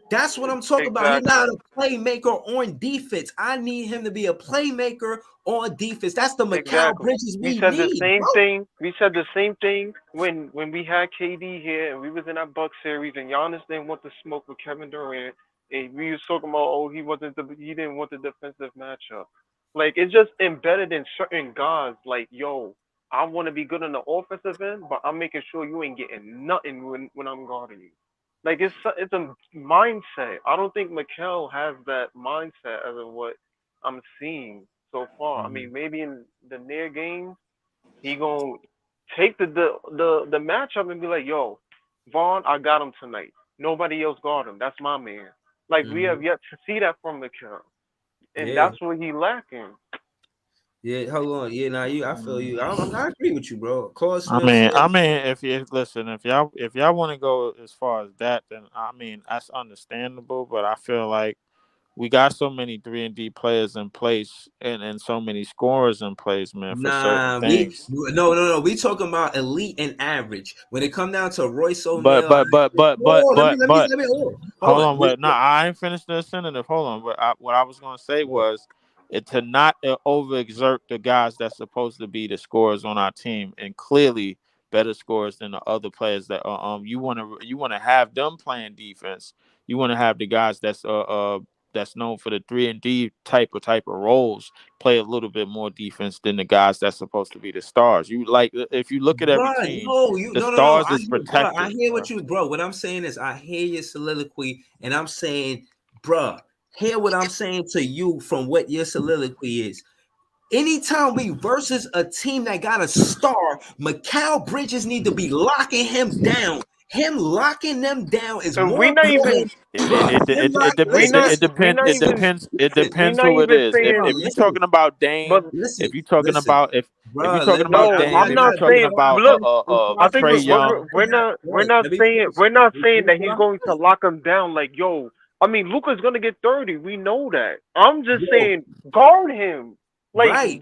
That's what I'm talking about. He's Exactly. not a playmaker on defense. I need him to be a playmaker on defense. That's the Mikal Exactly. Bridges we need, bro. We said the same thing when we had KD here and we was in that Buck series and Giannis didn't want to smoke with Kevin Durant and we was talking about he didn't want the defensive matchup. Like it's just embedded in certain guys. Like yo, I want to be good on the offensive end, but I'm making sure you ain't getting nothing when I'm guarding you. Like it's a mindset. I don't think Mikel has that mindset as of what I'm seeing so far. I Mhm. mean, maybe in the near game, he gonna take the matchup and be like, "Yo, Vaughn, I got him tonight. Nobody else got him. That's my man." Like we Mhm. have yet to see that from the Mikel, and Yeah. that's what he lacking. Yeah, hold on. Yeah, now I feel you. I agree with you, bro. Claude I Smith. mean, I mean, if you listen, if y'all want to go as far as that, then I mean that's understandable. But I feel like we got so many 3 and D players in place, and so many scorers in place, man, for certain Nah, we things. no. We talking about elite and average. When it come down to Royce But O'Neal, but but but but oh, but but hold hold on. on, wait, no, I ain't finished the sentence. Hold on, what I was gonna say was to not overexert the guys that's supposed to be the scorers on our team, and clearly better scorers than the other players that you want to have them playing defense. You want to have the guys that's known for the 3 and D type of roles play a little bit more defense than the guys that's supposed to be the stars. You like if you look at every Bro, team, no, you the no. stars is I protected, hear bro. what you, bro. What I'm saying is, I hear your soliloquy, and I'm saying, bro, hear what I'm saying to you from what your soliloquy is. Anytime we versus a team that got a star, Mikal Bridges need to be locking him down. Him locking them down is And more we not even important, bro. we not we Listen, not even It we depends not who it even is. If saying. bro. if you're talking about But Dame, no, if you're talking about if you're talking about Dame, I'm if you're not talking saying. about Look, I think Trey Young, we're not saying that he's going to lock him down. Like yo, I mean, Luka's gonna get 30. We know that. I'm just Bro, saying, guard him. Like right,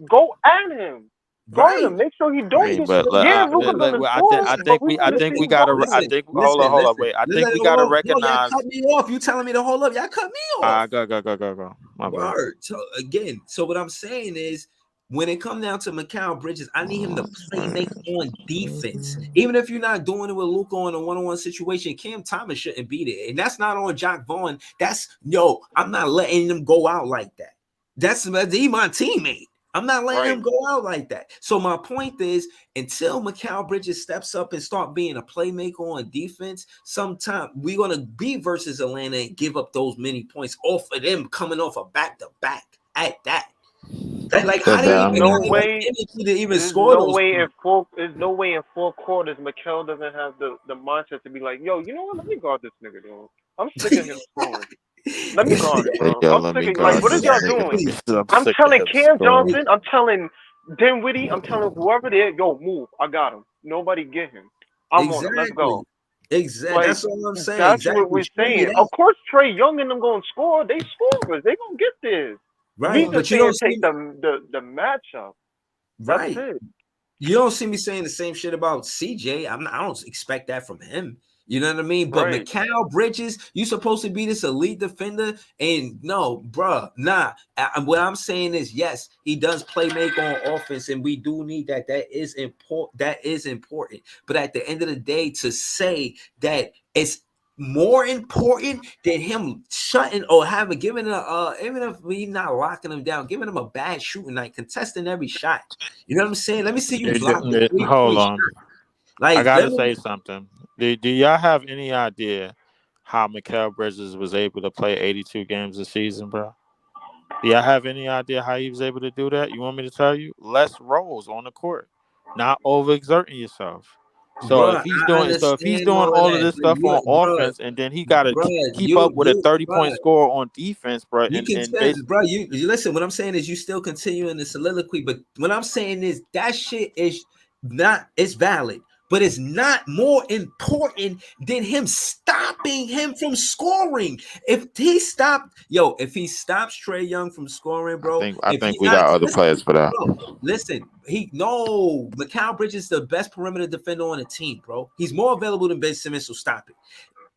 go at him. Guard right. him. Make sure he I don't mean, get. but Yeah, Luka's gonna score, but we I want to think see we him gotta guard I him. think hold on, Listen. wait. I think we gotta Whoa, y'all recognize. cut me off. You telling me to hold up? Y'all cut me off. Go. My bad. Word. So again, so what I'm saying is, when it comes down to Mikal Bridges, I need him to play make on defense. Even if you're not doing it with Luka on a one-on-one situation, Cam Thomas shouldn't be there. And that's not on Jock Vaughn. I'm not letting him go out like that. He my teammate. I'm not letting Right. him go out like that. So my point is, until Mikal Bridges steps up and start being a playmaker on defense, sometime we're gonna be versus Atlanta and give up those many points off of them coming off a back to back at that. Like how But they There's I even no have mean, enough way. energy to even There's score no those way in points. four. There's no way in 4 quarters. Mikel doesn't have the mindset to be like, yo, you know what? Let me guard this nigga, dude. I'm sick of him scoring. Let me guard him, hey, bro. yo, I'm let sick me of like, guard what is this y'all nigga. doing? Exactly. I'm I'm sick of telling him Cam scoring. Johnson. I'm telling Dinwiddie. I'm telling whoever there, yo, move. I got him. Nobody get him. I'm on it. Let's Exactly. go. Exactly. Like That's all I'm saying. that's what Exactly. we're Show me saying. that. Of course, Trey Young and them gonna score. They scorers. They gonna get this. We Right. just But you saying don't see take me. the matchup. That's Right. it. You don't see me saying the same shit about CJ. I don't expect that from him. You know what I mean? But Right. Mikal Bridges, you supposed to be this elite defender, and no, bruh, nah. What I'm saying is, yes, he does play make on offense, and we do need that. That is important. That is important. But at the end of the day, to say that it's more important than him shutting or having given even if we not locking him down, giving him a bad shooting night, contesting every shot. You know what I'm saying? Let me see you block the Hold 3 point on. shot. I Like, let gotta me, say something. Do y'all have any idea how Mikal Bridges was able to play 82 games a season, bro? Do y'all have any idea how he was able to do that? You want me to tell you? Less roles on the court, not overexerting yourself. So bro. if he's I doing understand all all of of that, this but stuff on bro, offense, and then he got to bro, keep up with a 30 point bro. score on defense, bro, You can and say, basically. bro, you listen. What I'm saying is, you still continue in the soliloquy, but what I'm saying is that shit is not. It's valid, but it's not more important than him stopping him from scoring. If he stops Trey Young from scoring, bro, I if he think we not got other listen, players for that. bro, listen, Mikal Bridges is the best perimeter defender on the team, bro. He's more available than Ben Simmons, so stop it.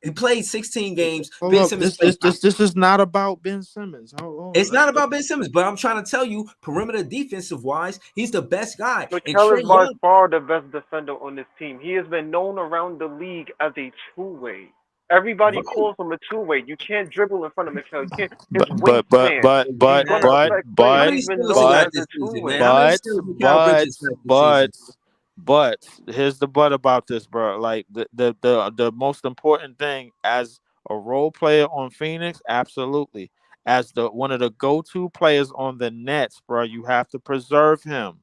He played 16 games. Hold Ben up, Simmons played 5. this is not about Ben Simmons. Hold It's on. not about Ben Simmons, but I'm trying to tell you, perimeter defensive wise, he's the best guy. And Mikel Trey is by Young, far the best defender on this team. He has been known around the league as a two-way. Everybody right? calls him a two-way. You can't dribble in front of Mikel. You can't. His But but but wingspan. but He's but gonna Exactly. but affect plays. How but many He's been steals he known got but as this a season, man? How two-way. many but steals Mikal but Bridges got this season? but but here's the but about this, bro. Like the most important thing as a role player on Phoenix, absolutely. As the one of the go-to players on the Nets, bro, you have to preserve him.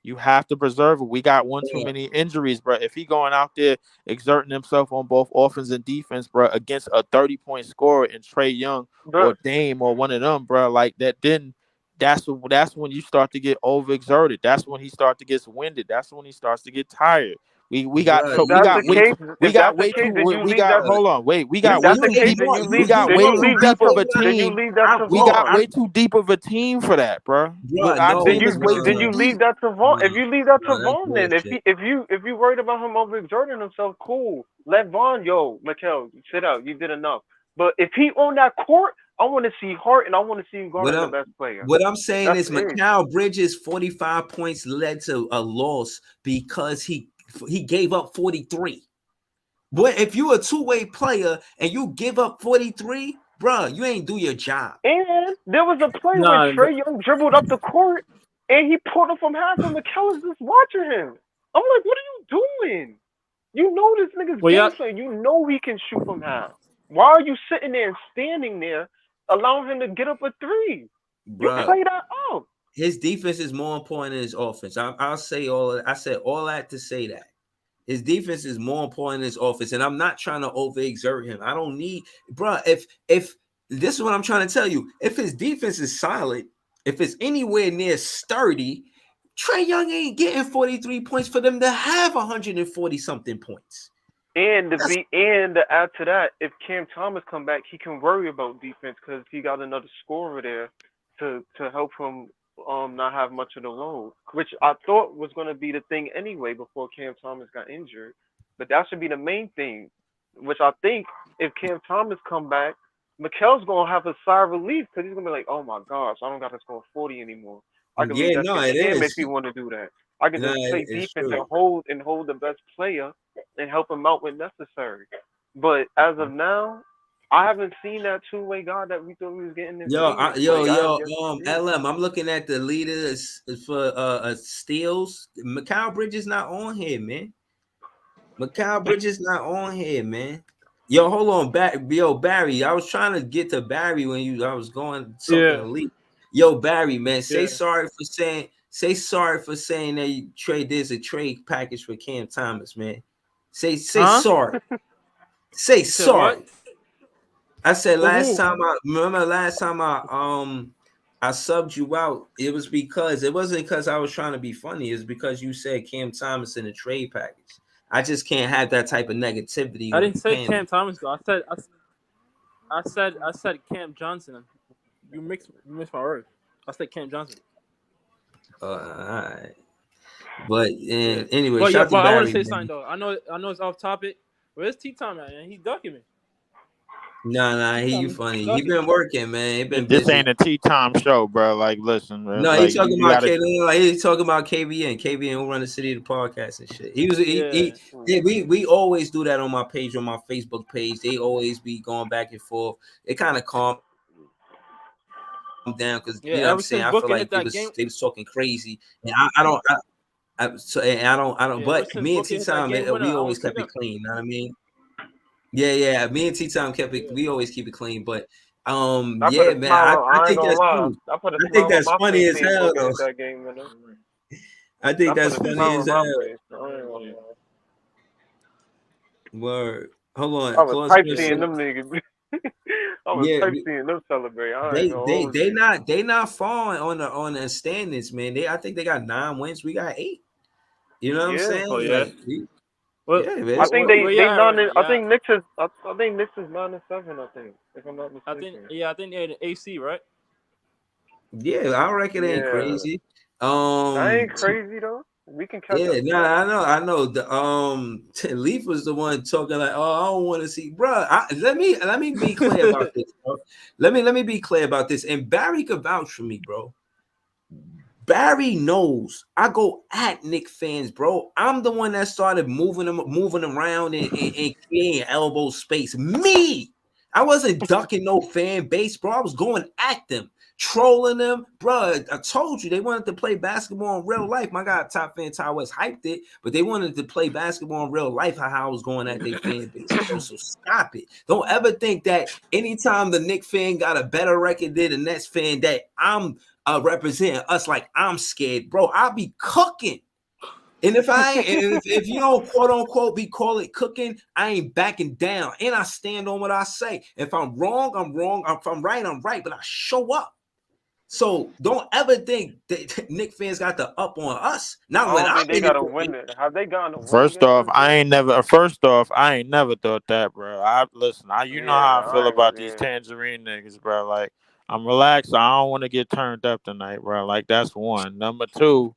You have to preserve it. We got one too Yeah. many injuries, bro. If he going out there exerting himself on both offense and defense, bro, against a 30-point scorer in Trey Young or The Dame or one of them, bro, like that, then that's when you start to get overexerted. That's when he starts to get winded. That's when he starts to get tired. We got Bruh, so If we that's you the got way you case, too we if got that's the way case, too then you we leave got that. hold on wait we If got way that's the too case, deep then more you we leave. got Then way you too leave that deep of to. a Then you team. leave that I to We won't. got Vaughn. way too deep of a team for that, bro. Bruh, Our Then no, team you is way too then no, you deep. leave that to Vaughn. no, If you leave that to no, that's Vaughn, then bullshit. if you worried about him overexerting himself, cool. Let Vaughn, yo, Mikel, sit out. You did enough. But if he on that court, I want to see heart and I want to see him What guarding the I'm best player. what I'm saying That's is it. Mikal Bridges 45 points led to a loss because he gave up 43. But if you a two-way player and you give up 43, bruh, you ain't do your job. And there was a play where Nah, Trey Young dribbled up the court and he pulled him from half, and Mikel is just watching him. I'm like, what are you doing? You know this nigga's well, yeah, game plan. You know he can shoot from half. Why are you sitting there and standing there, allowing him to get up a three? You Bruh, play that up. his defense is more important than his offense. I'll say all. I said all that to say that his defense is more important than his offense, and I'm not trying to overexert him. I don't need, bruh. If this is what I'm trying to tell you, if his defense is solid, if it's anywhere near sturdy, Trey Young ain't getting 43 points for them to have 140 something points. That's And to add to that, if Cam Thomas come back, he can worry about defense because he got another scorer there to help him not have much of the load, which I thought was going to be the thing anyway before Cam Thomas got injured. But that should be the main thing, which I think if Cam Thomas come back, Mikel's gonna have a sigh of relief because he's gonna be like, oh my gosh, I don't got to score 40 anymore. I can yeah, leave that no, to it him if is. he want to do that. I can No, just play it's defense true. and hold the best player and help him out when necessary. But as of now, I haven't seen that two-way guy that we thought we was getting in Yo, Phoenix. yo, Like I have yo, yet to see it. LM. I'm looking at the leaders for steals. Mikal Bridges not on here, man. Mikal Bridges not on here, man. Yo, hold on, yo, Barry. I was trying to get to Barry when I was going something yeah, elite. Yo, Barry, man, yeah. say sorry for saying that you trade there's a trade package for Cam Thomas, man. Say Huh? sorry. Say You said what? sorry. I said For who? last time I subbed you out, it was because it wasn't because I was trying to be funny, it's because you said Cam Thomas in a trade package. I just can't have that type of negativity I on didn't say Cam. Cam Thomas though. I said Cam Johnson. You mixed my words. I said Cam Johnson. All right. But Yeah, and anyway, but yeah, shout to but I want to Barry, say something man. though. I know it's off topic. Where's T Time at? Man, he ducking me. Nah, T you Time is funny. He ducking been me. working, man. He been This busy. ain't a tea time show, bro. Like, listen, man, No, he like talking you about gotta. K. Like he talking about KBN. KBN who run the city of the podcast and shit. He was Yeah, yeah, we always do that on my page, on my Facebook page. They always be going back and forth. It kind of calm down because yeah. you know what I'm Ever saying. since I feel Booker like hit that game, they was talking crazy, and I don't. yeah. Ever But since me and Booker T hit that Time, game winner, we I don't always see kept it them. clean. You know what I mean? Yeah. Me and T Time kept it. Yeah, We always keep it clean. But I put yeah, a man. smile on. I I ain't think gonna that's lie. cool. I put a I think smile on that's my funny face as seeing hell, Booker though. hit that game winner. I think I put that's a funny smile as on my hell. face. I ain't gonna lie. Word. Hold I on. was Claude type Smith yeah. said, seeing them niggas. I was yeah, type seeing them celebrate. I ain't gonna hold you. they not falling on the standings, man. I think they got 9 wins. We got 8. You know what I'm Yeah. Oh saying? yeah. Like, What? yeah, I man. think Where they y'all at right nine. now? I Yeah. think Knicks is. I think Knicks is 9-7. I think, if I'm not I think. mistaken. Yeah, I think they're in the AC, right? Yeah, I reckon it ain't Yeah, crazy. that ain't crazy though. We can catch Yeah, up to no, them. I know. The Leaf was the one talking like, "Oh, I don't want to see, bro." Let me be clear about this, bro. Let me be clear about this. And Barry could vouch for me, bro. Barry knows I go at Nick fans, bro. I'm the one that started moving around and creating elbow space. Me, I wasn't ducking no fan base, bro. I was going at them, trolling them, bro. I told you they wanted to play basketball in real life. My guy, Top Fan Ty West hyped it, but they wanted to play basketball in real life. How I was going at their fan base, bro. So stop it. Don't ever think that anytime the Nick fan got a better record than the Nets fan that I'm representing us like I'm scared, bro. I'll be cooking. And if you don't quote unquote be call it cooking, I ain't backing down. And I stand on what I say. If I'm wrong, I'm wrong. If I'm right, I'm right. But I show up. So don't ever think that Nick fans got the up on us. Not I when don't I'm think they in got to it. win it. Have they gotten a win First against off, us yet? I ain't never thought that, bro. You know how I Yeah, feel about these yeah. tangerine niggas, bro. Like, I'm relaxed. I don't want to get turned up tonight, bro. Like, that's one. Number two,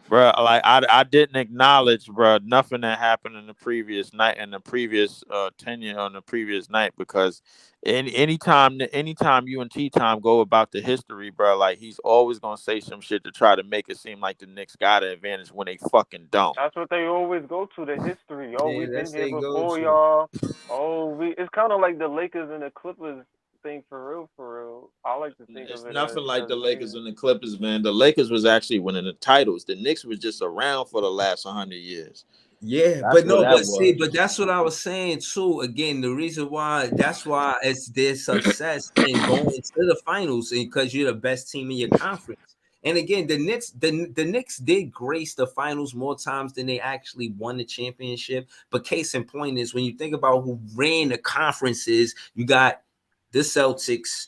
bro. Like, I didn't acknowledge, bro, nothing that happened in the previous night and the previous tenure on the previous night because anytime you and T Time go about the history, bro, like he's always gonna say some shit to try to make it seem like the Knicks got an advantage when they fucking don't. That's what they always go to, the history. Oh, Yeah, we've been that's here they go before to. y'all. Oh, it's kind of like the Lakers and the Clippers thing for real, for real. I like to think It's of it nothing like as the they. Lakers and the Clippers, man. The Lakers was actually winning the titles. The Knicks was just around for the last 100 years. Yeah, That's but what no, that but see, was. but that's what I was saying too. Again, the reason why that's why it's their success in going to the finals and because you're the best team in your conference. And again, the Knicks did grace the finals more times than they actually won the championship. But case in point is when you think about who ran the conferences, you got the Celtics,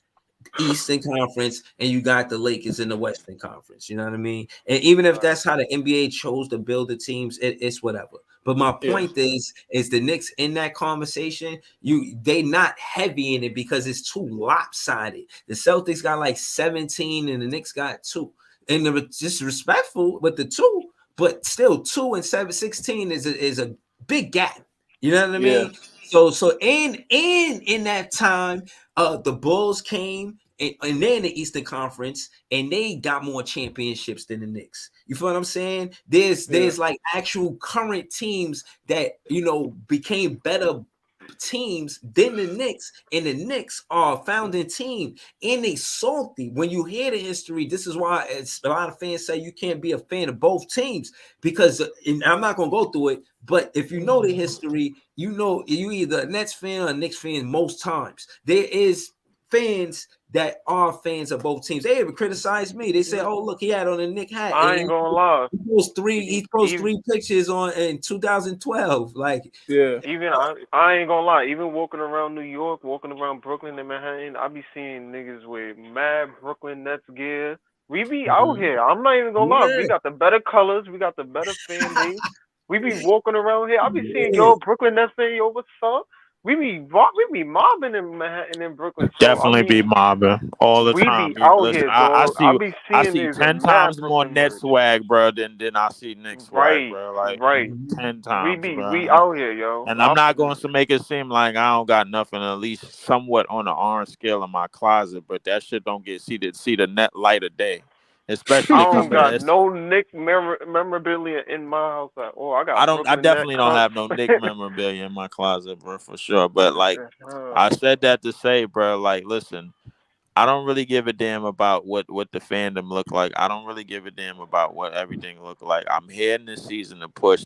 Eastern Conference, and you got the Lakers in the Western Conference. You know what I mean? And even if Right. that's how the NBA chose to build the teams, it's whatever. But my Yeah. point is the Knicks in that conversation, they not heavy in it because it's too lopsided. The Celtics got like 17 and the Knicks got 2. And they're just respectful with the 2, but still 2 and 16 is a big gap. You know what I Yeah. mean? So and in that time, the Bulls came and they're in the Eastern Conference and they got more championships than the Knicks. You feel what I'm saying? Yeah. There's like actual current teams that became better teams than the Knicks, and the Knicks are a founding team, and they salty. When you hear the history, this is why it's a lot of fans say you can't be a fan of both teams because and I'm not gonna go through it, but if you know the history, you know you either a Nets fan or a Knicks fan most times. There is fans that are fans of both teams. They even criticize me. They say, "Oh, look, he had on a Nick hat, and I ain't gonna lie. he posts three. He posts Even 3 pictures on in 2012." Like, Yeah. even I ain't gonna lie. Even walking around New York, walking around Brooklyn and Manhattan, I be seeing niggas with mad Brooklyn Nets gear. We be out mhm. here. I'm not even gonna lie. We Yeah, got the better colors. We got the better fan base. We be walking around here. I be seeing yeah. yo Brooklyn Nets fan. Yo, what's up? We be mobbing in Manhattan and Brooklyn. So I Definitely be mean, mobbing all the we be time. out Listen, here, dog. I be I seeing see niggas with 10 mad times more Brooklyn net merch. swag, bro, than I see Nick swag, Right, bro. Like right. 10 We times, be we bro. out here, yo. And I'm not going to make it seem like I don't got nothing at least somewhat on the orange scale in my closet, but that shit don't get see the net light of day, I especially don't coming. got no Nick memorabilia in my house at all. I I got don't. I Brooklyn Net definitely don't cups. have no Nick memorabilia in my closet, bro, for sure. But like, I Uh, said that to say, bro, like, listen, I don't really give a damn about what the fandom look like. I don't really give a damn about what everything look like. I'm here in this season to push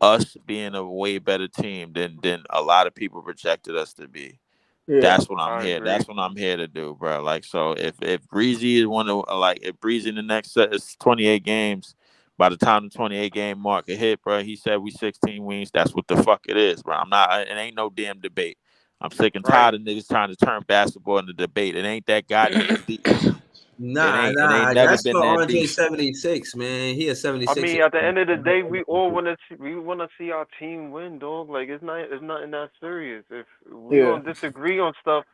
us being a way better team than a lot of people projected us to be. Yeah. That's what I'm I here. agree. That's what I'm here to do, bro. Like, so if Breezy is one of like if Breezy in the next set is 28 games, by the time the 28 game mark hit, bro, he said we 16 wins. That's what the fuck it is, bro. I'm not. It ain't no damn debate. I'm sick and tired Right. of niggas trying to turn basketball into debate. It ain't that goddamn deep. It ain't nah. never That's been for that Andre deep. 76, man. He a I 76. mean, at the end of the day, we all wanna see our team win, dog. Like it's nothing that serious. If we Yeah. gonna disagree on stuff,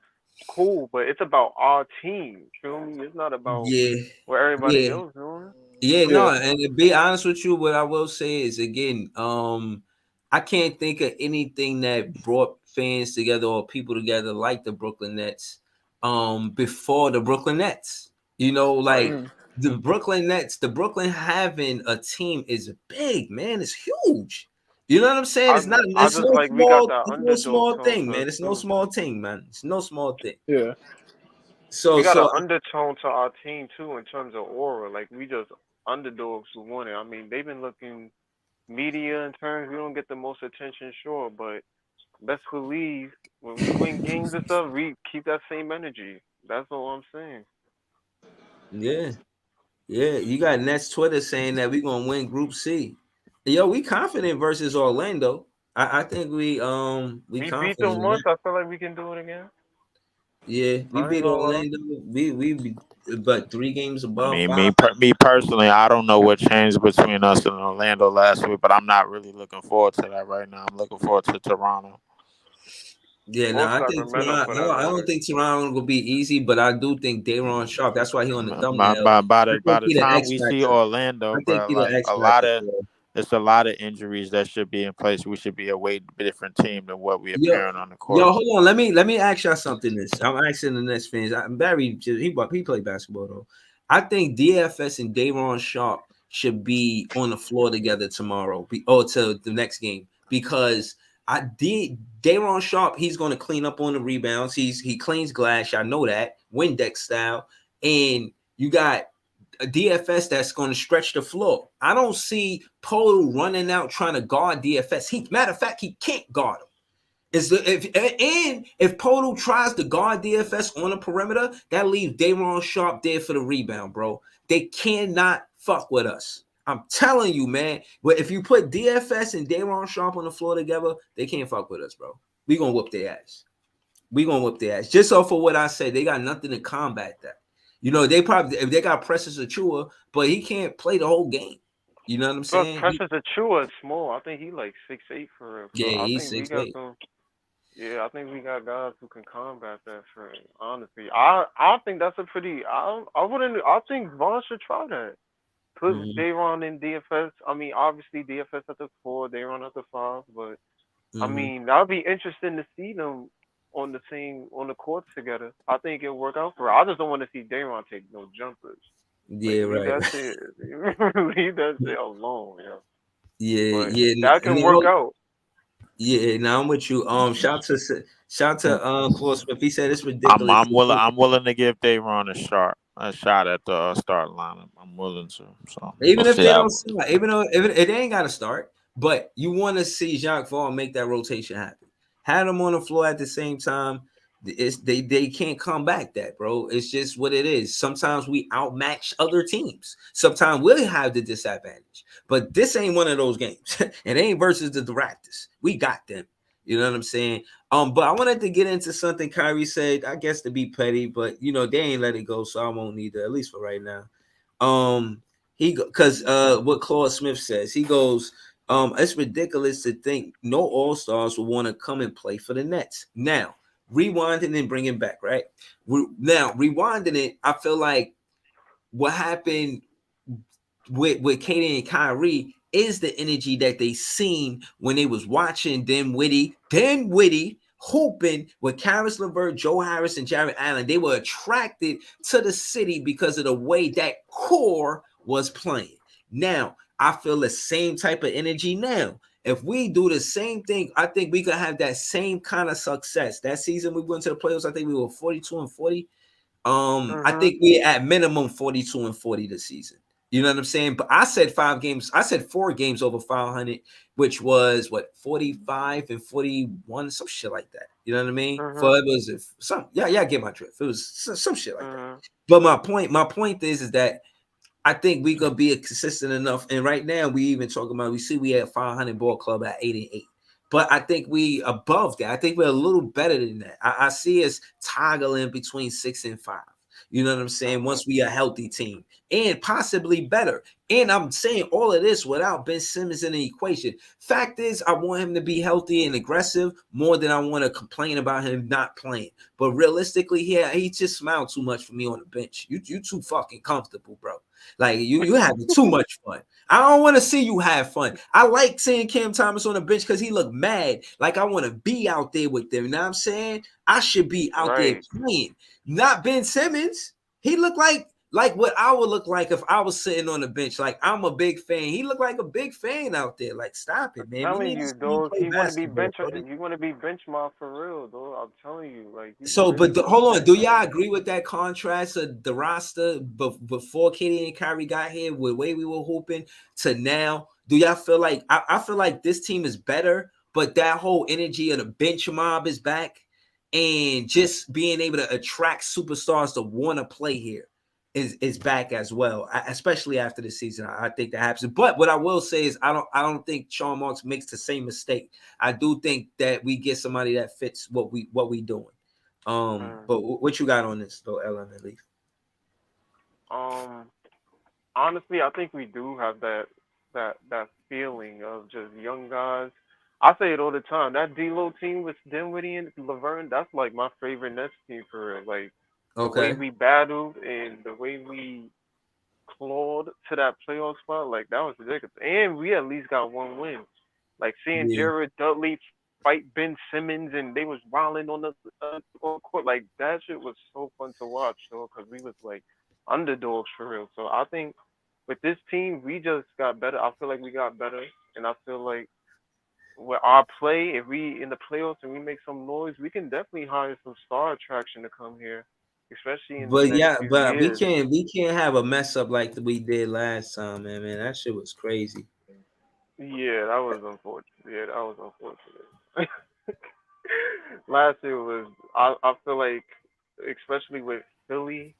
cool, but it's about our team. Feel me? It's not about Yeah, what everybody yeah. else doing. Yeah, no, Yeah. and to be honest with you, what I will say is again, I can't think of anything that brought fans together or people together like the Brooklyn Nets, before the Brooklyn Nets. Right. Like Mm. the Brooklyn Nets, the Brooklyn having a team is big, man. It's huge. You know what I'm saying? I It's not. I It's just no like we got small. that It's no underdog small tone thing, to us man. It's no too. small thing, man. It's no small thing. Yeah. So, We got an so undertone to our team too in terms of aura. Like we just underdogs who won it. I mean, they've been looking media in terms we don't get the most attention, sure, but best believe when we win games and stuff, we keep that same energy. That's all I'm saying. yeah. Yeah, you got Nets Twitter saying that we're gonna win Group C. Yo, we confident versus Orlando. I think we We beat them confident in once. that. I feel like we can do it again. Yeah, we I ain't beat gonna lie. Orlando. We but 3 games I above mean, 500. me personally, I don't know what changed between us and Orlando last week, but I'm not really looking forward to that right now. I'm looking forward to Toronto. Yeah, no, Sports I got think momentum Toronto. for that I don't already. think Toronto will be easy, but I do think Dayron Sharp. That's why he on the By, thumbnail. by, by I the by think the he the time X we see factor. Orlando, I think bro, he the like X factor. Bro. it's a lot of injuries that should be in place. We should be a way different team than what we Yo, appearing on the yo, court. hold on. Let me ask y'all something. I'm asking the Nets fans. Barry, he played basketball though. I think DFS and Dayron Sharp should be on the floor together tomorrow. To the next game because I did Dayron Sharp. He's going to clean up on the rebounds. He cleans glass. I know that Windex style. And you got a DFS that's going to stretch the floor. I don't see Polo running out trying to guard DFS. Matter of fact, he can't guard him. If Polo tries to guard DFS on the perimeter, that leaves Dayron Sharp there for the rebound, bro. They cannot fuck with us. I'm telling you, man. But if you put DFS and Dayron Sharp on the floor together, they can't fuck with us, bro. We gonna whoop their ass. We gonna whoop their ass. Just off of what I said, they got nothing to combat that. You know, they probably if they got Precious Achua, but he can't play the whole game. You know what I'm Plus, saying? Precious Achua is small. I think he like 6'8" for real. So Yeah, I he's think we six got eight. some. Yeah, I think we got guys who can combat that. For honestly, I think that's a pretty. I wouldn't. I think Vaughn should try that. Put Mm-hmm. Dayron in DFS. I mean, obviously DFS at the 4, Dayron at the 5, but I Mm-hmm. mean, that'd be interesting to see them on the courts together. I think it'll work out for her. I just don't want to see Dayron take no jumpers. Like Yeah, leave right. that shit, leave that shit alone, yo. Yeah, But yeah. that can work out. Yeah, now I'm with you. Shout to Claude Smith. He said it's I'm ridiculous. I'm willing I'm willing to give Dayron a shot at the start lineup. I'm willing to. So we'll Even if see they how. don't start, even though if it ain't got to start, but you want to see Jacques Vaughn make that rotation happen. Had them on the floor at the same time. They can't come back that, bro. It's just what it is. Sometimes we outmatch other teams. Sometimes we'll have the disadvantage. But this ain't one of those games. It ain't versus the Raptors. We got them. You know what I'm saying? But I wanted to get into something Kyrie said, I guess to be petty, but you know, they ain't let it go, so I won't need to, at least for right now. He because what Claude Smith says, he goes, it's ridiculous to think no all-stars will want to come and play for the Nets. Now, rewinding and bringing back, right? Now, rewinding it, I feel like what happened with Katie and Kyrie is the energy that they seen when they was watching Witty hooping with Karis LeVert, Joe Harris, and Jared Allen. They were attracted to the city because of the way that core was playing. Now, I feel the same type of energy now. If we do the same thing, I think we could have that same kind of success. That season we went to the playoffs, I think we were 42 and 40. I Mhm. think we at minimum 42 and 40 this season. You know what I'm saying? But I said 5 games. I said 4 games over 500, which was what 45 and 41, some shit like that. You know what I mean? For Mhm. it was some, yeah, I get my drift. It was some shit like that. Mhm. But my point is that I think we gonna be consistent enough. And right now, we even talking about we have 500 ball club at 8-8. But I think we above that. I think we're a little better than that. I see us toggling between 6 and 5. You know what I'm saying? Mhm. Once we a healthy team and possibly better. And I'm saying all of this without Ben Simmons in the equation. Fact is, I want him to be healthy and aggressive more than I want to complain about him not playing. But realistically, yeah, he just smiled too much for me on the bench. You too fucking comfortable, bro. Like you having too much fun. I don't want to see you have fun. I like seeing Cam Thomas on the bench because he looked mad. Like I want to be out there with them. You know what I'm saying? I should be out there Right. playing, not Ben Simmons. He looked like what I would look like if I was sitting on the bench. Like I'm a big fan. He looked like a big fan out there. Like stop it, man. We Telling need to you, see you dog. play He want to be basketball, bench. buddy. You want to be benchmark for real, dog. I'm telling you, like you So, really but want to hold on. stay Do y'all down. agree with that contrast of the roster before Katie and Kyrie got here, with the way we were hooping to now? Do y'all feel like I feel like this team is better, but that whole energy of the bench mob is back, and just being able to attract superstars to want to play here is back as well, especially after the season. I think that happens. But what I will say is I don't think Sean Marks makes the same mistake. I do think that we get somebody that fits what we doing. But what you got on this though, Ellen, at least? Um, Honestly, I think we do have that feeling of just young guys. I say it all the time. That D-Lo team with Dinwiddie and Laverne, that's like my favorite Nets team for real. Like the way Okay. we battled and the way we clawed to that playoff spot, like that was ridiculous. And we at least got one win. Like seeing Yeah. Jared Dudley fight Ben Simmons and they was wilding on the court, like that shit was so fun to watch, though, because we was like underdogs for real. So I think with this team, we just got better. I feel like we got better, and I feel like with our play, if we in the playoffs and we make some noise, we can definitely hire some star attraction to come here, especially in the But next yeah, few but we years. can't have a mess up like we did last time, man. Man, that shit was crazy. Yeah, that was unfortunate. Yeah, that was unfortunate. Last year was I feel like especially with Philly.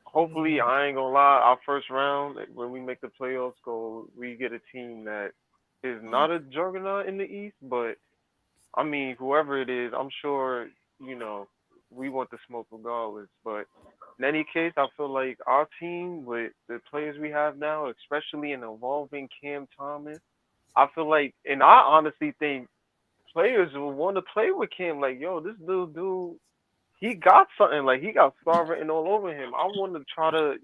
Hopefully, I ain't gonna lie. Our first round, like, when we make the playoffs, go we get a team that is not a juggernaut in the East, but I mean, whoever it is, I'm sure we want the smoke regardless. But in any case, I feel like our team with the players we have now, especially in evolving Cam Thomas, I feel like, and I honestly think players will want to play with Cam. Like, yo, this dude, he got something. Like, he got star written all over him. I want to try to,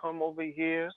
come over here,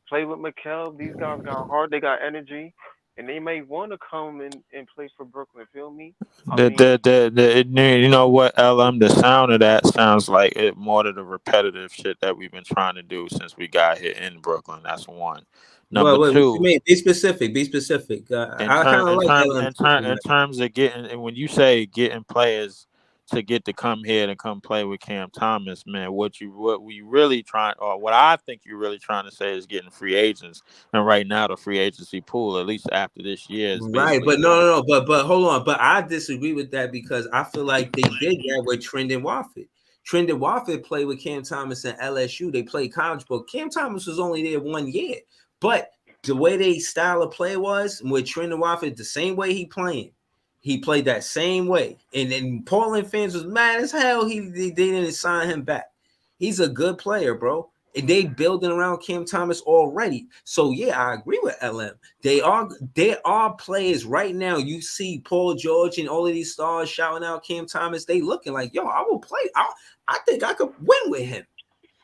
play with Mikel. These guys got heart, they got energy, and they may want to come and play for Brooklyn. Feel me? I mean, You know what, LM? The sound of that sounds like it more to the repetitive shit that we've been trying to do since we got here in Brooklyn. That's one. Number What you two, mean? Be specific. Be specific. I kind of like LM in terms of getting, and when you say getting players to get to come here to come play with Cam Thomas, man, what we really trying, or what I think you're really trying to say is getting free agents. And right now the free agency pool, at least after this year, is right, basically but no, done. no, no, but hold on. But I disagree with that because I feel like they did that with Trendon Watford. Trendon Watford played with Cam Thomas and LSU. They played college, but Cam Thomas was only there 1 year. But the way they style of play was with Trendon Watford, the same way he played that same way. And then Portland fans was mad as hell. They didn't sign him back. He's a good player, bro. And they building around Cam Thomas already. So yeah, I agree with LM. They are players right now. You see Paul George and all of these stars shouting out Cam Thomas. They looking like, yo, I will play. I think I could win with him.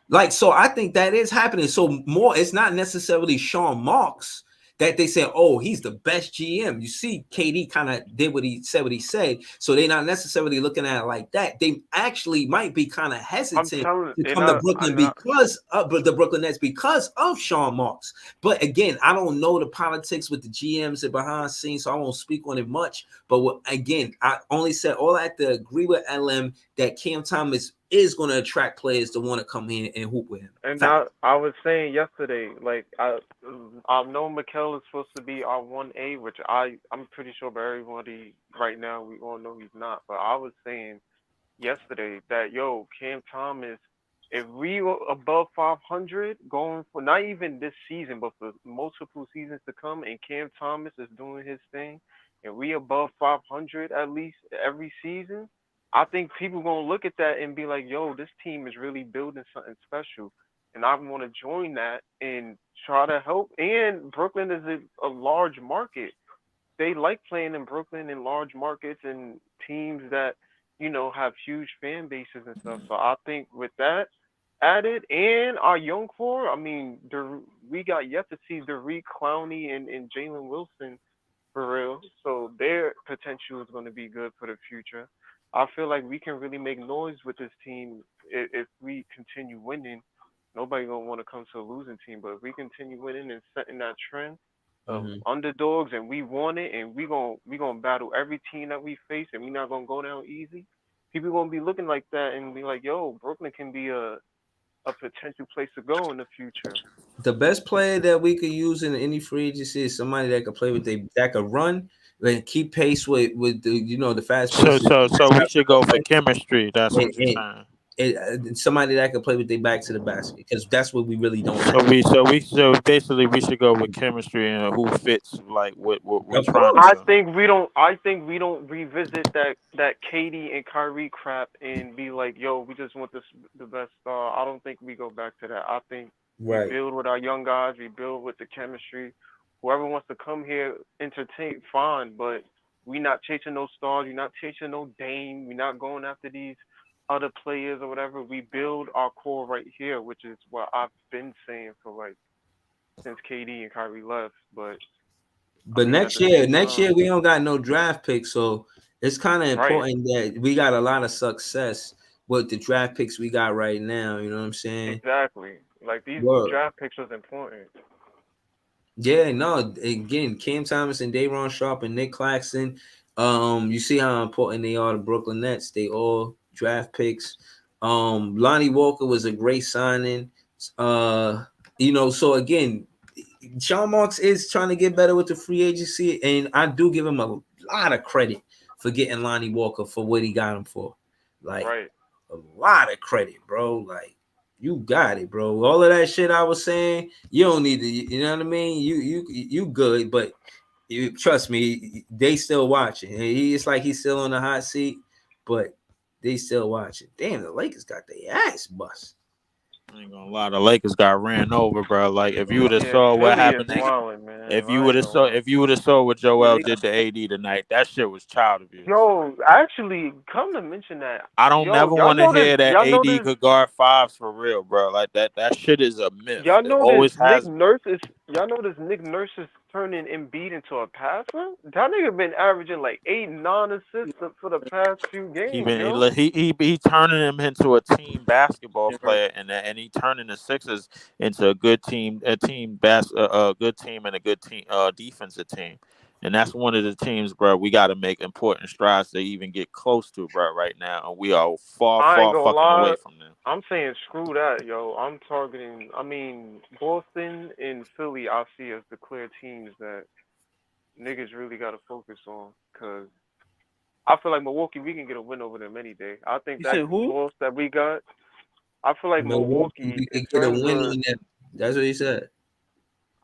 Like, so I think that is happening. So more, it's not necessarily Sean Marks that they say, oh, he's the best GM. You see, KD kind of did what he said. So they're not necessarily looking at it like that. They actually might be kind of I'm hesitant telling, to and come to Brooklyn because of the Brooklyn Nets, because of Sean Marks. But again, I don't know the politics with the GMs and behind the scenes, so I won't speak on it much. But again, I only said all I have to agree with LM that Cam Thomas is going to attract players to want to come in and hoop with him. And Fact. I was saying yesterday, like I know Mikel is supposed to be our 1A, which I'm pretty sure by everybody right now we all know he's not. But I was saying yesterday that yo Cam Thomas, if we were above 500 going for not even this season but for multiple seasons to come, and Cam Thomas is doing his thing, and we above 500 at least every season, I think people gonna look at that and be like, yo, this team is really building something special, and I want to join that and try to help. And Brooklyn is a large market. They like playing in Brooklyn in large markets and teams that have huge fan bases and stuff. So I think with that added and our young core, I mean, we got yet to see Derek Clowney and Jalen Wilson for real. So their potential is going to be good for the future. I feel like we can really make noise with this team if we continue winning. Nobody gonna want to come to a losing team, but if we continue winning and setting that trend of Mhm. underdogs, and we want it, and we gonna battle every team that we face, and we not gonna go down easy. People gonna be looking like that and be like, "Yo, Brooklyn can be a potential place to go in the future." The best player that we could use in any free agency is somebody that could play with that could run and keep pace with the the fast pace. So we should go for chemistry. That's And, what you're saying. somebody that can play with their back to the basket, because that's what we really don't So have. so basically we should go with chemistry and who fits like what we're Of trying to course. I do. think we don't. I think we don't revisit that KD and Kyrie crap and be like, yo, we just want the best star. I don't think we go back to that. I think we Right. build with our young guys. We build with the chemistry. Whoever wants to come here, entertain, fine. But we not chasing no stars. We're not chasing no Dame. We're not going after these other players or whatever. We build our core right here, which is what I've been saying for like since KD and Kyrie left. But I But mean, at the same next year time, we don't got no draft picks, so it's kind of right? important that we got a lot of success with the draft picks we got right now. You know what I'm saying? Exactly. Like these Word. draft picks was important. Yeah, no. Again, Cam Thomas and Dayron Sharp and Nick Claxton. You see how important they are to Brooklyn Nets. They all draft picks. Lonnie Walker was a great signing. So again, Sean Marks is trying to get better with the free agency, and I do give him a lot of credit for getting Lonnie Walker for what he got him for. Like Right. a lot of credit, bro. Like you got it, bro. All of that shit I was saying, you don't need to. You know what I mean? You good, but trust me, they still watching. It's like he's still on the hot seat, but they still watching. Damn, the Lakers got their ass bust. I ain't gonna lie, the Lakers got ran over, bro. Like if you would have Yeah, saw what Philly is happened, wilding, man. I ain't gonna lie. if you would have saw what Yeah, Joel they got did to AD tonight, that shit was child abuse. Yo, actually, come to mention that. I don't Yo, never y'all want to notice? hear that Y'all AD notice? could guard fives for real, bro. Like that shit is a myth. Y'all It notice always Nick has been. Nurse is? Y'all notice Nick Nurse is turning Embiid into a passer? That nigga been averaging like 8, 9 assists for the past few He games, been yo. he turning him into a team basketball yeah, right. player, and he turning the Sixers into a good team and a good team defensive team, and that's one of the teams, bro. We got to make important strides to even get close to, bro, right now, and we are far, I ain't far gonna fucking lie. away from them. I'm saying screw that, yo. I'm targeting. I mean, Boston and Philly, I see as the clear teams that niggas really got to focus on. Cause I feel like Milwaukee, we can get a win over them any day. I think You that said who? loss that we got. I feel like Milwaukee, Milwaukee, we in could get a terms win of, on them. That's what he said.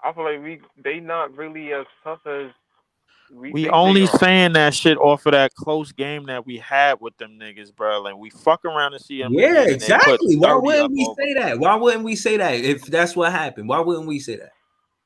I feel like they not really as tough as we We think they only are. saying that shit off of that close game that we had with them niggas, bro. And we fuck around and see them Yeah, niggas, and they put exactly. Why 30 wouldn't up we over. say that? Why wouldn't we say that if that's what happened? Why wouldn't we say that?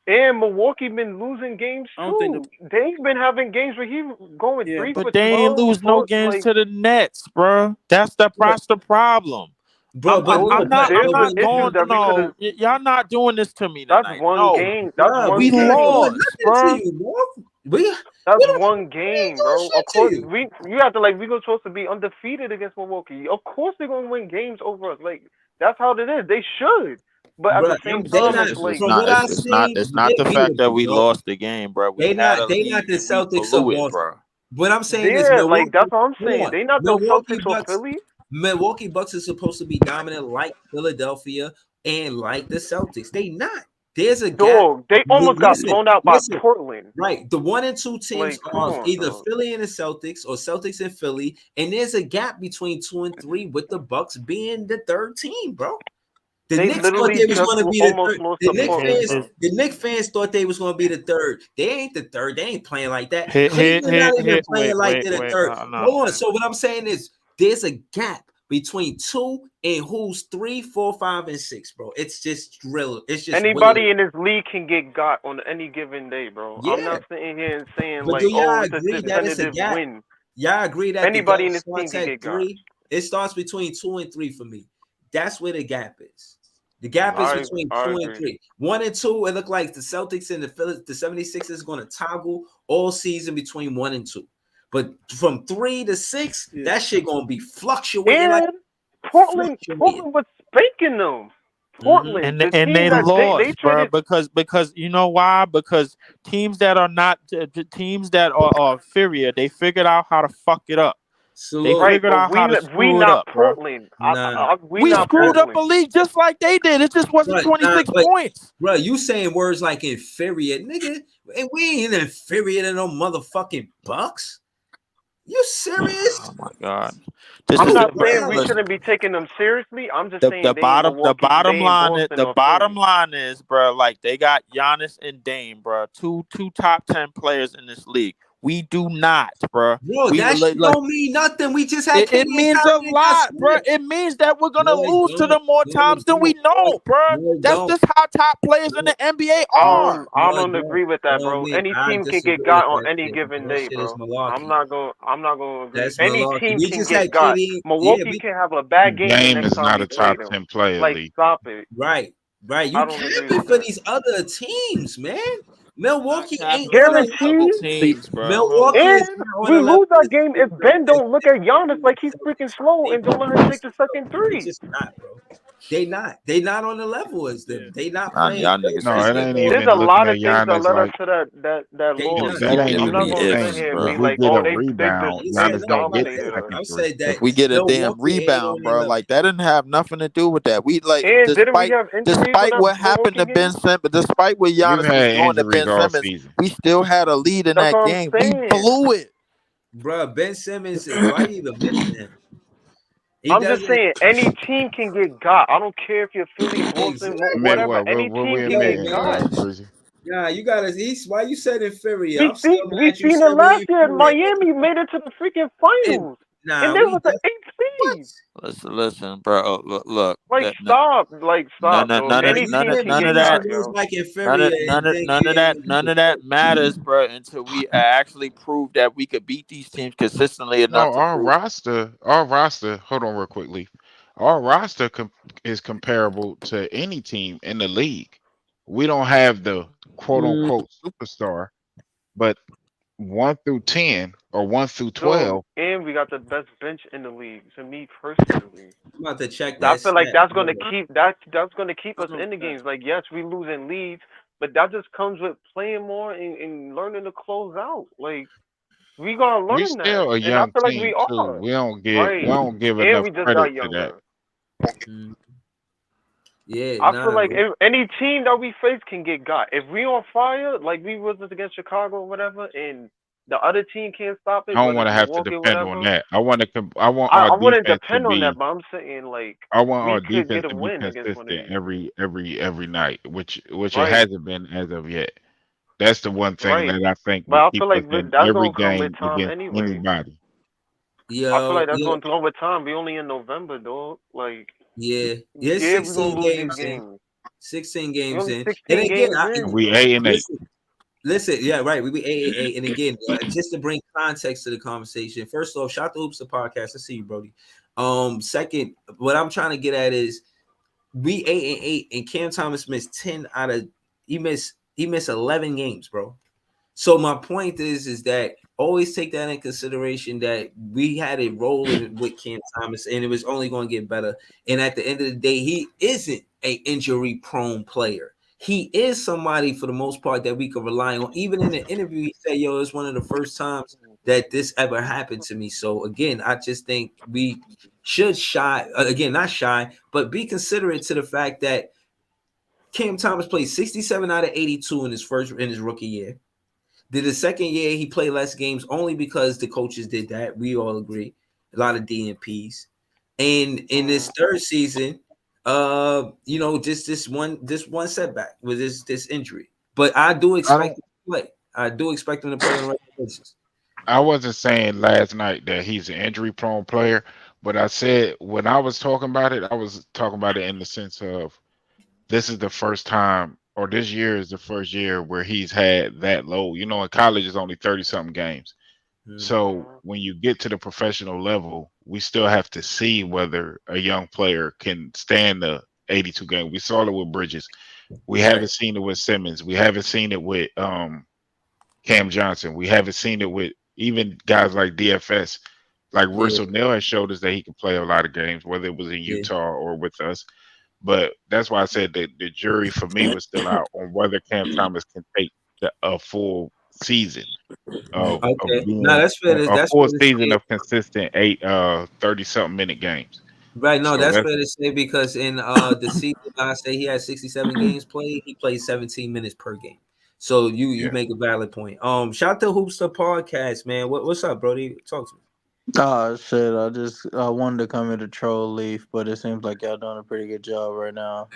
And Milwaukee been losing games I don't think the too. They've been having games where he going yeah, three but for But they ain't 12, lose no four, games like to the Nets, bro. That's the problem. Bro, those are I'm there's not the issues going. that we could No, have. y'all not doing this to me That's tonight. one No, game. That's bro, we one we not game. doing lost, nothing to bro. you, bro. We That's don't one we ain't game, doing bro. Of shit to course, you. you have to like we go supposed to be undefeated against Milwaukee. Of course, they're gonna win games over us. Like that's how it is. They should, but at Bro, the same they time, not it's like from what I It's seen, not they the fact that beatable, we bro. lost the game, bro. We had a They not lead the and we Celtics of blew it, Boston. bro. What I'm saying is they're like Milwaukee. that's what I'm Hold saying. on, They not those Milwaukee Celtics or Bucks. Philly. Milwaukee Bucks is supposed to be dominant like Philadelphia and like the Celtics. They not. There's a gap. Dog, they almost got Listen, blown out by listen. Portland. Right. The 1 and 2 teams Like, come are on, either dog. Philly and the Celtics or Celtics and Philly. And there's a gap between 2 and 3 with the Bucks being the third team, bro. The They Knicks thought literally they was just going to be the almost third. lost to Portland, bro. The Knicks fans thought they was going to be the third. They ain't the third. They ain't playing like that. Hit, Cleveland not even playing wait, like they're the third. no. Hold on. So what I'm saying is there's a gap between 2 and who's 3, 4, 5, and 6, bro. It's just drill. It's just what it Anybody is. in this league can get got on any given day, bro. I'm Yeah. not sitting here and saying But do like, y'all oh, it's a agree that it's a definitive gap? win. Y'all agree that the gap Anybody in this team starts can at get got. 3? It starts between 2 and 3 for me. That's where the gap is. The gap is between I 2 and agree. 3. 1 and 2, it looked like the Celtics and the 76ers is going to toggle all season between 1 and 2. But from 3 to 6, yeah. that shit going to be fluctuating like And Portland fluctuating. was spanking them. Mm-hmm. Portland, the And team they that they lost, bro, traded. because you know why? Because teams that are not the teams that are inferior, they figured out how to fuck it up. They Salute. Right, figured but out how to we screw it not up, bro. Portland. Nah, We We not screwed up Portland. a league just like they did. It just wasn't 26 but points. bro, you saying words like inferior, nigga, and we ain't inferior to no motherfucking Bucks. You serious? Oh my God, this I'm is not What saying we else? listen. shouldn't be taking them seriously. I'm just The saying they ain't Milwaukee, they bottom ain't line is Boston or Philly. bro, like they got Giannis and Dame, bro, two top 10 players in this league. We do not, bro. Bro, We that shit like don't mean nothing. We just had it Katie and means a Kyrie and got lot, bro. swept. It means that we're gonna No, it lose to don't. them more No, it times than we don't, bro. know, bro. No, it That's don't. just how top players in No, the NBA no, are. I no, it don't don't. agree with that, No, I bro. mean, Any I team can get disagree with got on that any shit. given That day, shit is bro. malarkey. I'm not gonna agree. That's Any malarkey. team We can just had get got. Katie. Yeah, Milwaukee we can have a bad game the Dame next is time not we a play top them. 10 player, Like, Lee. stop it. right, right. I You don't agree with capping for that. these other teams, man. Not Milwaukee ain't capping on for the these other Guaranteed. level. teams, bro. Milwaukee is And not on we the level lose that as game if Ben don't look at Giannis like he's freaking slow and don't let him take the second They three. just not, bro. They not. They not on the level as them. They not Man, playing y'all niggas No, is it defense. ain't ignorant, There's even a bro. looking lot at of things that Giannis led us like to that They loss. not. that Y'all ain't I'm niggas not even be the gonna sit ignorant, thing. here and If be bro. we like, get oh, a they rebound, I just said Giannis no, gonna but get the dominated listen. us. second I three. said If that we get a damn Milwaukee ain't rebound, on their bro, level. like that didn't have nothing to do with that. We like And didn't we have injuries on despite that what happened Milwaukee to Ben game? Simmons, despite what We've Giannis was had doing to injuries Ben all Simmons, season. we still had a lead in That's that what I'm game. We saying. blew it. Bruh, Ben Simmons is why you even mention him? He I'm just doesn't saying, any team can get got. I don't care if you're Philly, Boston, Admit exactly. whatever. what? Any What team we can Yo, get admitting, got. man. Breezy? Yeah, you gotta he's why you said inferior. We I'm still see we mad you seen said it we last year. inferior. Miami made it to the freaking And finals, and nah, they we was the def eighth what? seed. Listen, bro. Look. Like stop, like stop, dog. Bro, Any you team can't can None of get point to that. got, those yo. like inferior and then None of that matters, bro. Until we actually prove that we could beat these teams consistently No, enough to prove. our roster. Hold on, real quickly. Our roster is comparable to any team in the league. We don't have the quote Mm, unquote superstar, but 1 through 10 or 1 through 12. Dude, and we got the best bench in the league. To me personally, I'm about to check I that feel like stat. that's gonna Brother. keep that's gonna keep us in the games. Like yes, we losing leads, but that just comes with playing more and learning to close out. Like we gotta We learn that, still a and I young feel like team we too. are. We Right, don't give and enough we just credit got to that. younger. Mm. Yeah, I feel nah, like bro. if any team that we face can get got. If we on fire, like we was against Chicago or whatever, and the other team can't stop it, I don't whether want to it's have to Milwaukee or depend on whatever, that. I want our I wouldn't defense to depend on that. be But I'm saying like I want our we could defense get a to be win against one of consistent these teams. every night, which it Right, hasn't been as of yet. That's the one thing right. that I think But will I keep feel us like in that's every gonna come with game time against anyway. anybody. I feel Yo, like that's yo, gonna come with time. We only in November, dog. Like, yeah. Yeah, yeah, we gonna 16 lose these games in. games. 16 We games only in. And 16 again, games And in, we yo. 8-8. listen, yeah, right. We be 8-8. And again, just to bring context to the conversation, first off, shout to Hoops the podcast. I see you, Brody. Second, what I'm trying to get at is we 8-8, and Cam Thomas missed 10 out of he missed 11 games, bro. So my point is that always take that in consideration that we had it rolling with Cam Thomas and it was only going to get better. And at the end of the day, he isn't a injury prone player. He is somebody for the most part that we can rely on. Even in the interview, he said, "Yo, it's one of the first times that this ever happened to me." So again, I just think we should not shy, but be considerate to the fact that Cam Thomas played 67 out of 82 in his rookie year. Did the second year he played less games only because the coaches did that. We all agree. A lot of DNPs. And in this third season, just this one setback with this injury. But I do I expect don't him to play. I do expect him to play on a regular basis. I wasn't saying last night that he's an injury prone player, but I said when I was talking about it, I was talking about it in the sense of this is the first time, or this year is the first year where he's had that low. You know, in college is only 30 something games. Mhm. So when you get to the professional level, we still have to see whether a young player can stand the 82 game. We saw it with Bridges. We Right. haven't seen it with Simmons. We haven't seen it with Cam Johnson. We haven't seen it with even guys like DFS. Like Yeah. Royce O'Neal has showed us that he can play a lot of games, whether it was in Yeah. Utah or with us. But that's why I said that the jury for me was still out on whether Cam Thomas can take a full season of Okay. No, being that's fair. a That's full fair to season say. of consistent 30 something minute games. Right. No, So that's that's fair to say because in the season last day he had 67 games played. He played 17 minutes per game. So you Yeah. make a valid point. Shout out to Hoopster Podcast, man. What's up, Brody? Talk to me. Oh shit! I wanted to come in to troll Leaf, but it seems like y'all doing a pretty good job right now.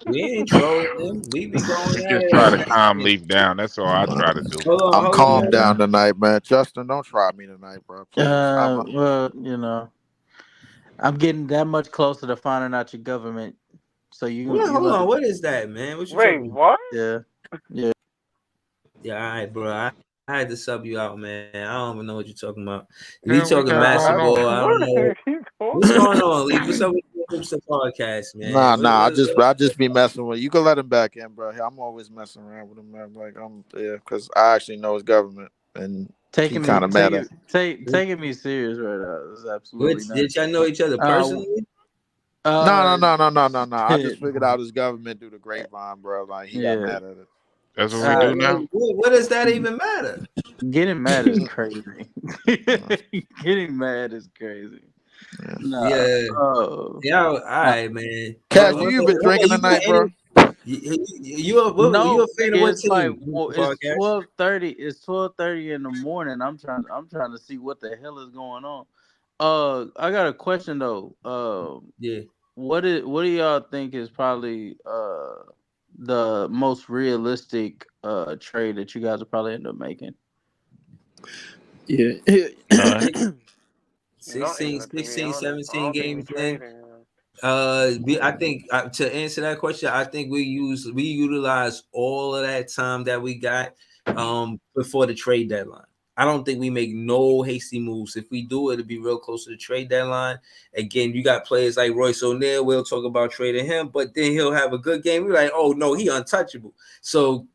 We ain't trolling him. We be going We at just it try all to night. calm Leaf down. That's all I try to do. I'm Hold on, calmed man. down tonight, man. Justin, don't try me tonight, bro. Please. Well, I'm getting that much closer to finding out your government, so you Hold gonna on. What is that, man? What you Wait, talking about? what? yeah yeah Yeah, all right, bro. I had to sub you out, man. I don't even know what you're talking about. We Man, we talking got going basketball. on. I don't know. Keep What's talking. going on, Lee? What's up with the Hoopster Podcast, man? Nah. I just be messing with you. Can let him back in, bro. I'm always messing around with him, man. Like because I actually know his government, and he taking kind me of mad at. taking me serious right now is absolutely Which not. did y'all know each other Uh, personally? uh, No. I just figured out his government through the grapevine, bro. Like he got yeah. mad at it. That's what we Uh, do now. What does that even matter? Getting mad is crazy. Getting mad is crazy. Yeah. Nah. Yeah, Oh. yeah. All right, man. Cash, you been Hold on, drinking you got tonight, any? bro? You a No, fan of nigga, what it's like team? well, Hoopster it's Podcast. 12:30. It's 12:30 in the morning. I'm trying to see what the hell is going on. I got a question though. Yeah. What do y'all think is probably the most realistic trade that you guys will probably end up making? Yeah. I None. think Nothing, to be 16, honest. I 17 don't think we games in. trading him. I think to answer that question, I think we utilize all of that time that we got before the trade deadline. I don't think we make no hasty moves. If we do, it'll be real close to the trade deadline. Again, you got players like Royce O'Neal. We'll talk about trading him, but then he'll have a good game. We're like, oh no, he untouchable. So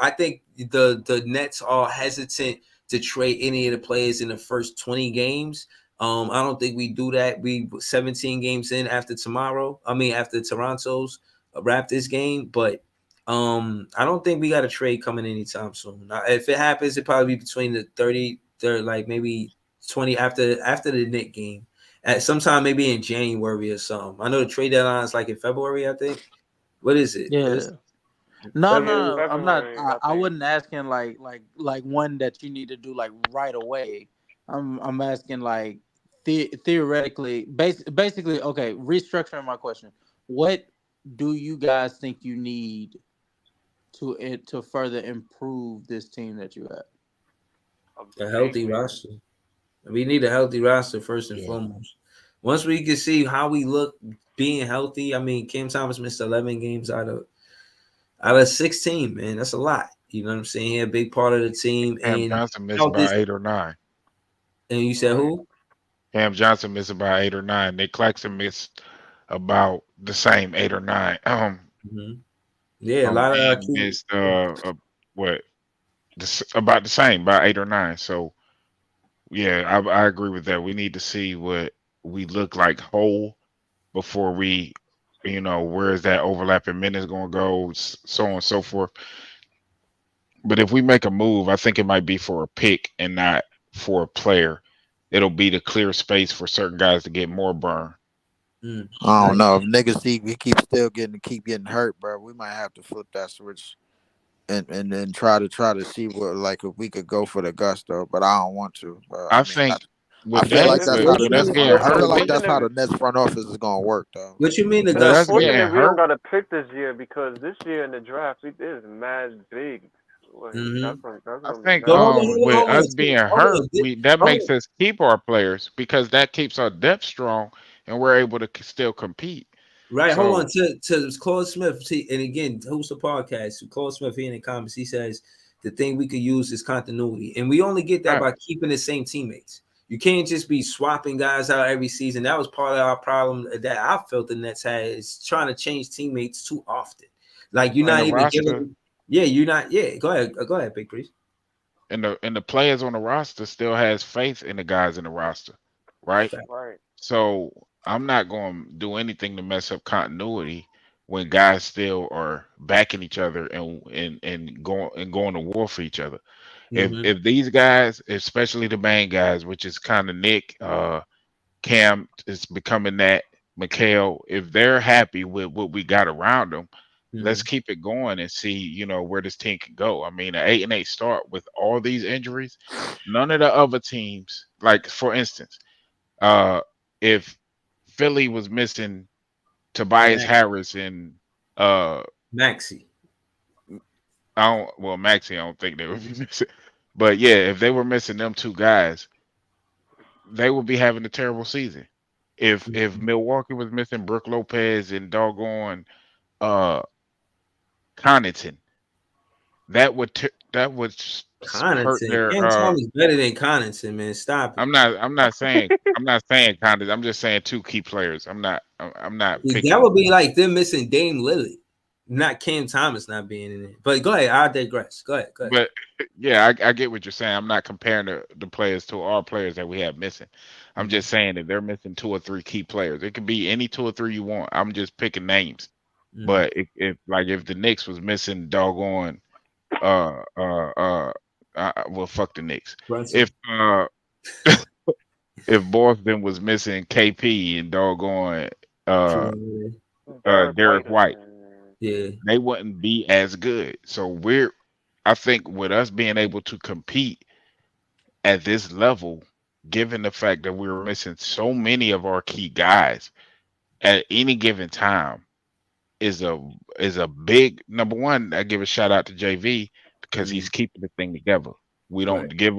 I think the Nets are hesitant to trade any of the players in the first 20 games. I don't think we do that. We 17 games in after tomorrow. I mean, after Toronto's Raptors game, but I don't think we got a trade coming anytime soon. Now, if it happens, it probably be between the 33rd, like maybe 20 after the Knicks game, at sometime maybe in January or something. I know the trade deadline is like in February. I think. What is it? Yeah. No, Yeah, February. no, I'm not. February, I I think. wasn't asking like one that you need to do like right away. I'm asking like theoretically, basically. Okay, restructuring my question. What do you guys think you need to further improve this team that you have? A A big healthy man. roster. We need a healthy roster first and Yeah. foremost. Once we can see how we look being healthy, I mean, Cam Thomas missed 11 games out of 16, man. That's a lot. You know what I'm saying? He a big part of the team. Cam And Johnson missed out this, by 8 or 9. and you said Right. who? Cam Johnson missed about 8 or 9. Nick Claxton missed about the same 8 or 9. Mm-hmm. Yeah, a lot of Embiid key. missed what about the same, about 8 or 9. So yeah, I agree with that. We need to see what we look like whole before we, where is that overlapping minutes going to go, so on and so forth. But if we make a move, I think it might be for a pick and not for a player. It'll be to clear space for certain guys to get more burn. I don't Nice. know if niggas see we keep getting hurt, bro. We might have to flip that switch and then try to see what like if we could go for the gusto, but I don't want to. But I I mean, think I with feel that, like It's that's with, how What the you with us Nets mean? front. getting it's I feel hurt, like we that's how unfortunate. the Nets front office is gonna work, though. What you mean the It's with us gusto? getting unfortunate we don't hurt. got a pick this year because this year in the draft it is mad big. Like Mm-hmm. that's I gonna be think So mad with interesting. us being hold hurt, on. that Hold makes on. us keep our players because that keeps our depth strong and we're able to still compete. Right, hold on So to Claude Smith. See, and again, host the podcast. Claude Smith here in the comments. He says the thing we could use is continuity, and we only get that right, by keeping the same teammates. You can't just be swapping guys out every season. That was part of our problem that I felt the Nets had is trying to change teammates too often. Like you're and not the even roster giving. Yeah, you're not. Yeah, go ahead, Big Priest. and the players on the roster still has faith in the guys in the roster, right? Right. So I'm not going to do anything to mess up continuity when guys still are backing each other and going to war for each other. If Mm-hmm. if these guys, especially the main guys, which is kind of Nick, Cam is becoming that, Mikhail, if they're happy with what we got around them, Let's Mhm. keep it going and see, where this team can go. I mean, an 8-8 start with all these injuries. None of the other teams, like for instance, uh, if Philly was missing Tobias Max, Harris and uh, Maxi. Maxie, I don't think they would be missing. But yeah, if they were missing them two guys, they would be having a terrible season. If Mhm. Milwaukee was missing Brooke Lopez and doggone uh Connaughton, that would hurt Connaughton. their Cam Thomas better than Connaughton, man. Stop it. I'm not saying Connaughton. I'm just saying two key players. I'm not That picking. would be like them missing Dame Lillard, not Cam Thomas not being in it. But go ahead, I digress. Go ahead, go ahead. But yeah, I get what you're saying. I'm not comparing the players to our players that we have missing. I'm Mhm. just saying that they're missing two or three key players. It could be any two or three you want. I'm just picking names. Mhm. But if the Knicks was missing doggone uh uh uh well, fuck the Knicks. Brunson. If if Boston was missing KP and doggone uh Derek Derek White White, and Yeah. they wouldn't be as good. So I think with us being able to compete at this level, given the fact that we were missing so many of our key guys at any given time, is a big number one. I give a shout out to JV because he's Mhm. keeping the thing together. We don't Right. give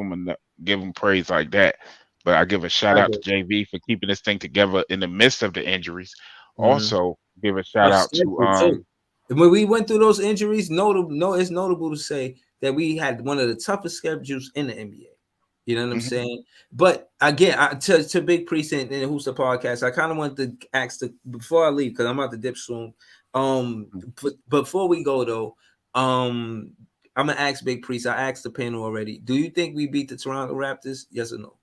him praise like that, but I give a shout I out to get. JV for keeping this thing together in the midst of the injuries. Mhm. Also, give a shout out to Respectful too. And when we went through those injuries, notable, no, it's notable to say that we had one of the toughest schedules in the NBA. You know what I'm Mhm. saying? But again, to Big Priest and Who's the Podcast, I kind of want to ask the before I leave because I'm about to dip soon. But before we go though, I'm gonna ask Big Priest. I asked the panel already. Do you think we beat the Toronto Raptors? Yes or no?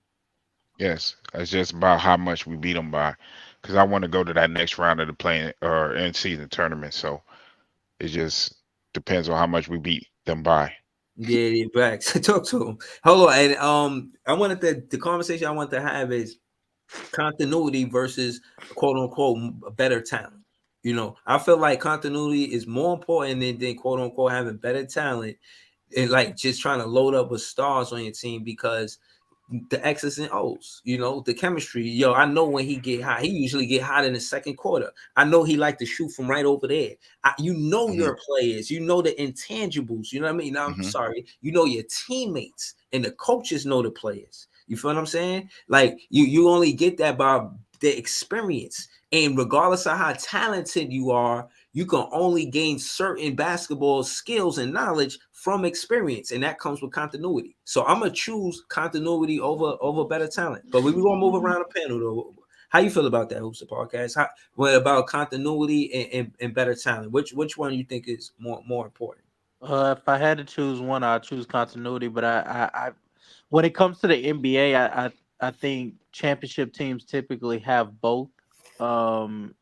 Yes, it's just about how much we beat them by, because I want to go to that next round of the playing or in season tournament. So it just depends on how much we beat them by. Yeah, yeah, back. Talk to him. Hold on, and I wanted the conversation I want to have is continuity versus quote unquote better talent. You know, I feel like continuity is more important than quote unquote having better talent and like just trying to load up with stars on your team because the X's and O's, you know, the chemistry. Yo, I know when he get hot, he usually get hot in the second quarter. I know he like to shoot from right over there. You know Hmm. your players, you know the intangibles. You know what I mean? No, I'm Hmm. sorry, you know your teammates and the coaches know the players. You feel what I'm saying? Like you only get that by the experience. And regardless of how talented you are, you can only gain certain basketball skills and knowledge from experience, and that comes with continuity. So I'm gonna choose continuity over better talent. But we gonna move around the panel though. How you feel about that, Hoops the Podcast? What about continuity and better talent? Which one you think is more important? If I had to choose one, I'd choose continuity. But when it comes to the NBA, I think championship teams typically have both. Um,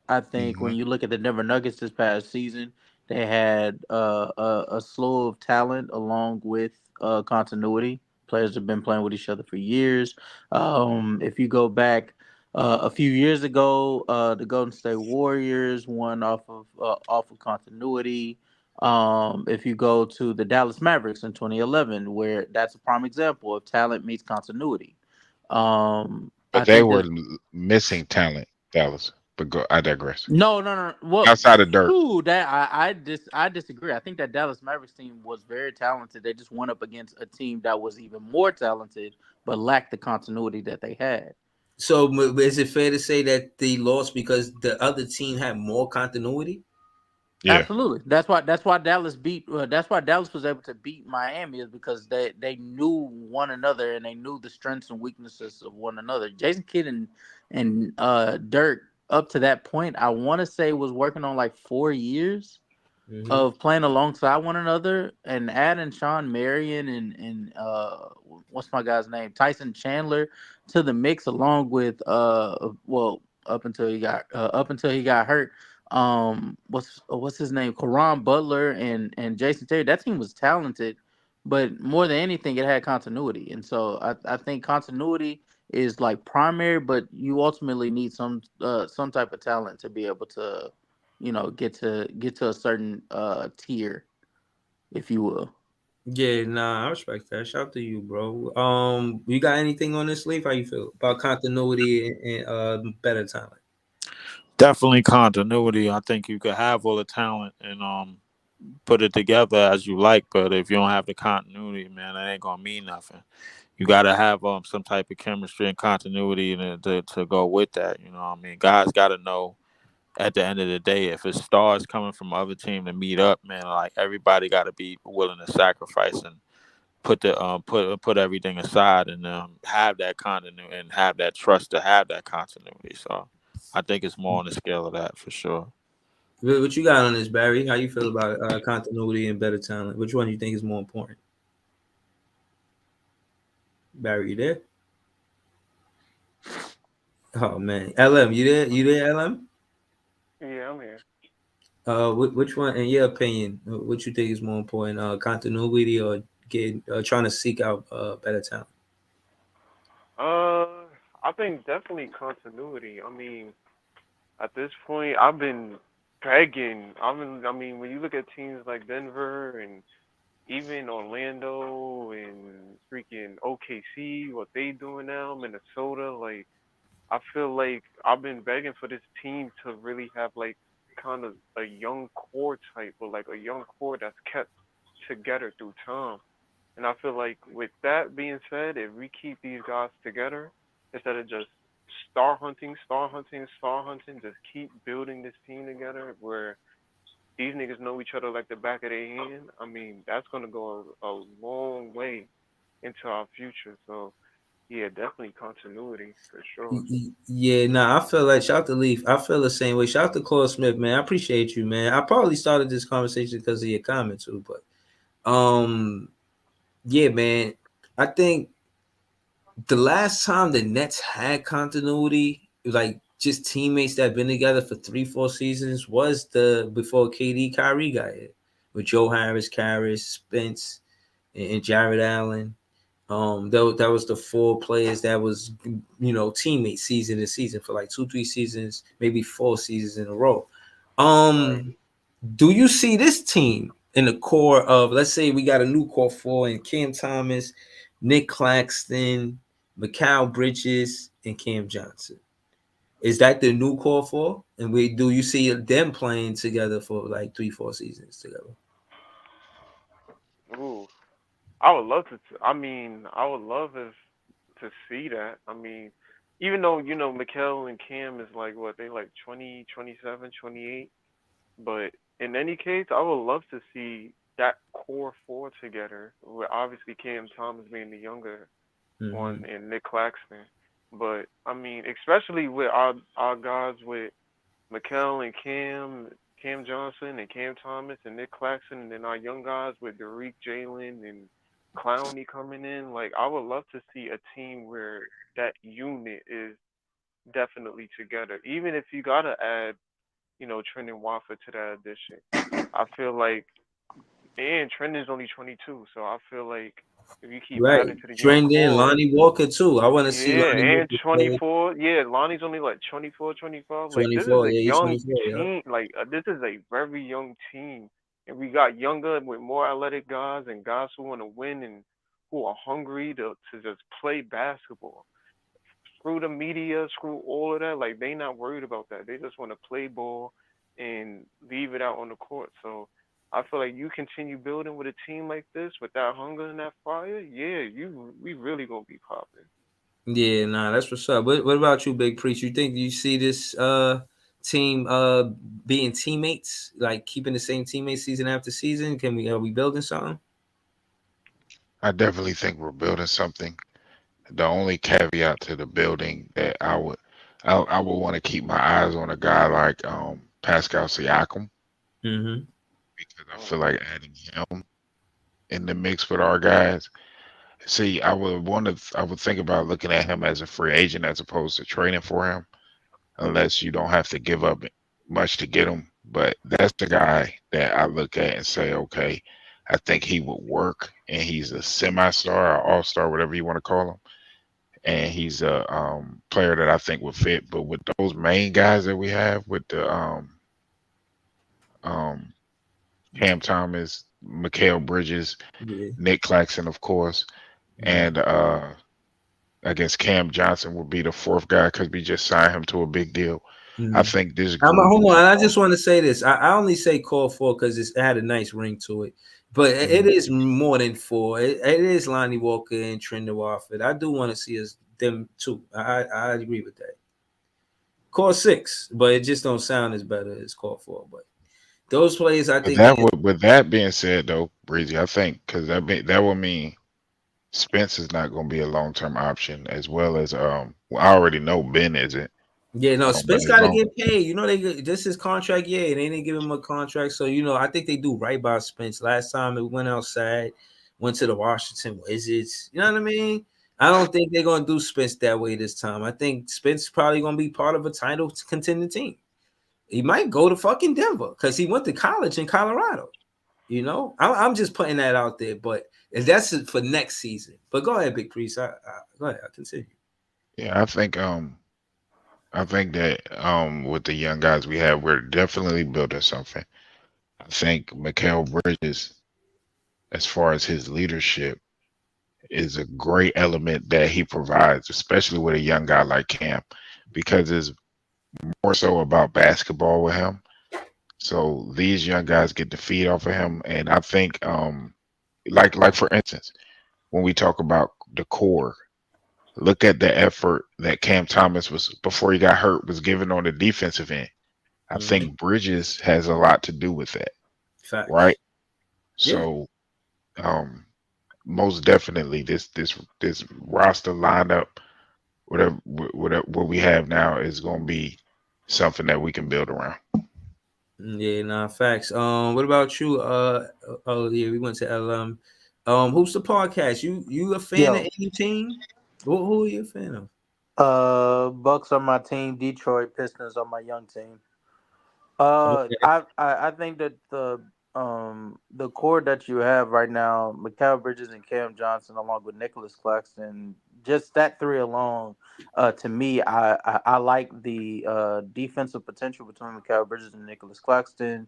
I think Hmm. when you look at the Denver Nuggets this past season, they had a slew of talent along with continuity. Players have been playing with each other for years. If you go back a few years ago, the Golden State Warriors won off of continuity. If you go to the Dallas Mavericks in 2011, where that's a prime example of talent meets continuity. I But they think were that missing talent, Dallas. But I digress. no. Well, Outside of Dirk, that I disagree. I think that Dallas Mavericks team was very talented. They just went up against a team that was even more talented, but lacked the continuity that they had. So is it fair to say that they lost because the other team had more continuity? yeah. Absolutely. That's why Dallas was able to beat Miami is because they knew one another and they knew the strengths and weaknesses of one another. Jason Kidd and Dirk up to that point, I want to say was working on like 4 years Mm-hmm. of playing alongside one another, and adding Sean Marion and what's my guy's name, Tyson Chandler, to the mix, along with up until he got hurt. What's his name, Karan Butler and Jason Terry. That team was talented, but more than anything, it had continuity, and so I think continuity is like primary, but you ultimately need some type of talent to be able to get to a certain tier, if you will. Yeah, nah, I respect that. Shout out to you, bro. You got anything on this leaf? How you feel about continuity and better talent? Definitely continuity. I think you could have all the talent and put it together as you like, but if you don't have the continuity, man, that ain't gonna mean nothing. You got to have some type of chemistry and continuity to go with that. You know what I mean? Guys got to know at the end of the day if it's stars coming from other team to meet up, man. Like everybody got to be willing to sacrifice and put everything aside and have that continuity and have that trust to have that continuity. So I think it's more on the scale of that for sure. What you got on this, Barry? How you feel about continuity and better talent? Which one do you think is more important? Barry, you there? Oh man, LM, you there? You there, LM? Yeah, I'm here. Which one, in your opinion, what you think is more important? Continuity or trying to seek out better talent? I think definitely continuity. I mean, at this point, I've been begging. I mean, when you look at teams like Denver and even Orlando and freaking OKC, what they doing now, Minnesota, like I feel like I've been begging for this team to really have like kind of a young core type, or like a young core that's kept together through time. And I feel like with that being said, if we keep these guys together instead of just star hunting, star hunting, star hunting, just keep building this team together where these niggas know each other like the back of their hand. I mean, that's gonna go a long way into our future. So yeah, definitely continuity for sure. Yeah, nah, I feel like shout out to Leaf. I feel the same way. Shout out to Claude Smith, man. I appreciate you, man. I probably started this conversation because of your comment too, but yeah, man. I think the last time the Nets had continuity, like just teammates that been together for 3, 4 seasons, was the before KD Kyrie got here with Joe Harris, Karras, Spence, and Jared Allen. That was the 4 players that was teammates season to season for like 2, 3 seasons, maybe 4 seasons in a row. Right. Do you see this team in the core of, let's say we got a new core 4 and Cam Thomas, Nick Claxton, Mikal Bridges, and Cam Johnson? Is that the new core 4? And do you see them playing together for like 3, 4 seasons together? Ooh, I would love to. I mean, I would love if to see that. I mean, even though Mikhail and Cam is like what they like 20, 27, 28. But in any case, I would love to see that core four together. With obviously Cam Thomas being the younger one Mm-hmm. and Nick Claxton. But I mean, especially with our guys with Mikal and Cam Johnson and Cam Thomas and Nick Claxton, and then our young guys with Derek, Jalen, and Clowney coming in. Like I would love to see a team where that unit is definitely together. Even if you gotta add, Trendon Watford to that addition. I feel like, and Trendon's only 22, so I feel like if you keep Right. adding to the young Trendon, core, Lonnie Walker too. I want to see yeah, Lonnie and Walker play 24. Yeah, Lonnie's only like 24, 25. Like, this is 24. a Yeah, he's young 24. Yeah. team. Like, this is a very young team. And we got younger with more athletic guys and guys who want to win and who are hungry to just play basketball. Screw the media, screw all of that. Like, they not worried about that. They just want to play ball and leave it out on the court. So I feel like you continue building with a team like this with that hunger and that fire. Yeah, we really gonna be popping. Yeah, nah, that's what's up. What about you, Big Preach? You think you see this team being teammates, like keeping the same teammates season after season? Are we building something? I definitely think we're building something. The only caveat to the building that I would want to keep my eyes on a guy like Pascal Siakam, Mm-hmm. because I Oh, feel like adding him in the mix with our guys. See, I would think about looking at him as a free agent as opposed to trading for him, unless you don't have to give up much to get him. But that's the guy that I look at and say, okay, I think he would work, and he's a semi-star or all-star, whatever you want to call him, and he's a player that I think would fit. But with those main guys that we have, with the Um, Cam Thomas, Mikal Bridges, Yeah. Nick Claxton, of course, Mm. and I guess Cam Johnson would be the fourth guy because we just signed him to a big deal. I Mm. think this group Hold is on. I going. just want to say this. I only say call four because it had a nice ring to it, but it Mhm. is more than four. It is Lonnie Walker and Trent Warford. I do want to see us them too. I agree with that. Call six, but it just don't sound as better as call four. But those players, I But think they. with that being said, though, Breezy, I think because that will mean Spence is not going to be a long term option, as well as well, I already know Ben isn't. Yeah, no, But Spence as got to long get paid. This is contract. Yeah, they didn't give him a contract, so I think they do right by Spence. Last time it went outside, went to the Washington Wizards. You know what I mean? I don't think they're gonna do Spence that way this time. I think Spence probably gonna be part of a title contending team. He might go to fucking Denver because he went to college in Colorado. I'm just putting that out there, but that's for next season. But go ahead, Big Priest. Go ahead. I continue. yeah, I think that with the young guys we have, we're definitely building something. I think Mikal Bridges, as far as his leadership, is a great element that he provides, especially with a young guy like Cam, because it's more so about basketball with him. So these young guys get to feed off of him, and I think, like for instance, when we talk about the core, look at the effort that Cam Thomas was before he got hurt was given on the defensive end. I Mhm. think Bridges has a lot to do with that, right? Facts. Yeah. So, um, most definitely, this roster lineup, whatever what we have now, is going to be something that we can build around. Yeah, nah, facts. What about you? Oh yeah, we went to LM. Who's the podcast? You a fan of Yo, any team? Who are you a fan of? Bucks are my team. Detroit Pistons are my young team. Okay. I think that the core that you have right now, Mikal Bridges and Cam Johnson, along with Nicholas Claxton, just that three alone, to me, I like the defensive potential between Mikal Bridges and Nicholas Claxton,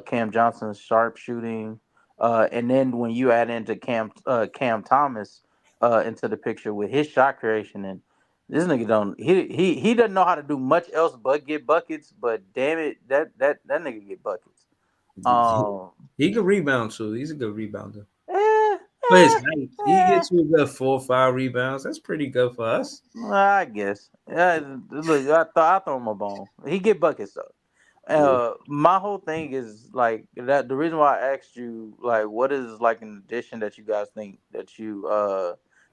Cam Johnson's sharp shooting, and then when you add into Cam Thomas into the picture with his shot creation and this nigga don't he doesn't know how to do much else but get buckets, but damn it, that nigga get buckets. He, Um he can rebound too. He's a good rebounder. eh, For his eh, height, he eh. gets you a good 4 or 5 rebounds. That's pretty good for us. I guess. Look, I throw him a bone. He get buckets though. Yeah. My whole thing is like that. The reason why I asked you, like, what is like an addition that you guys think that you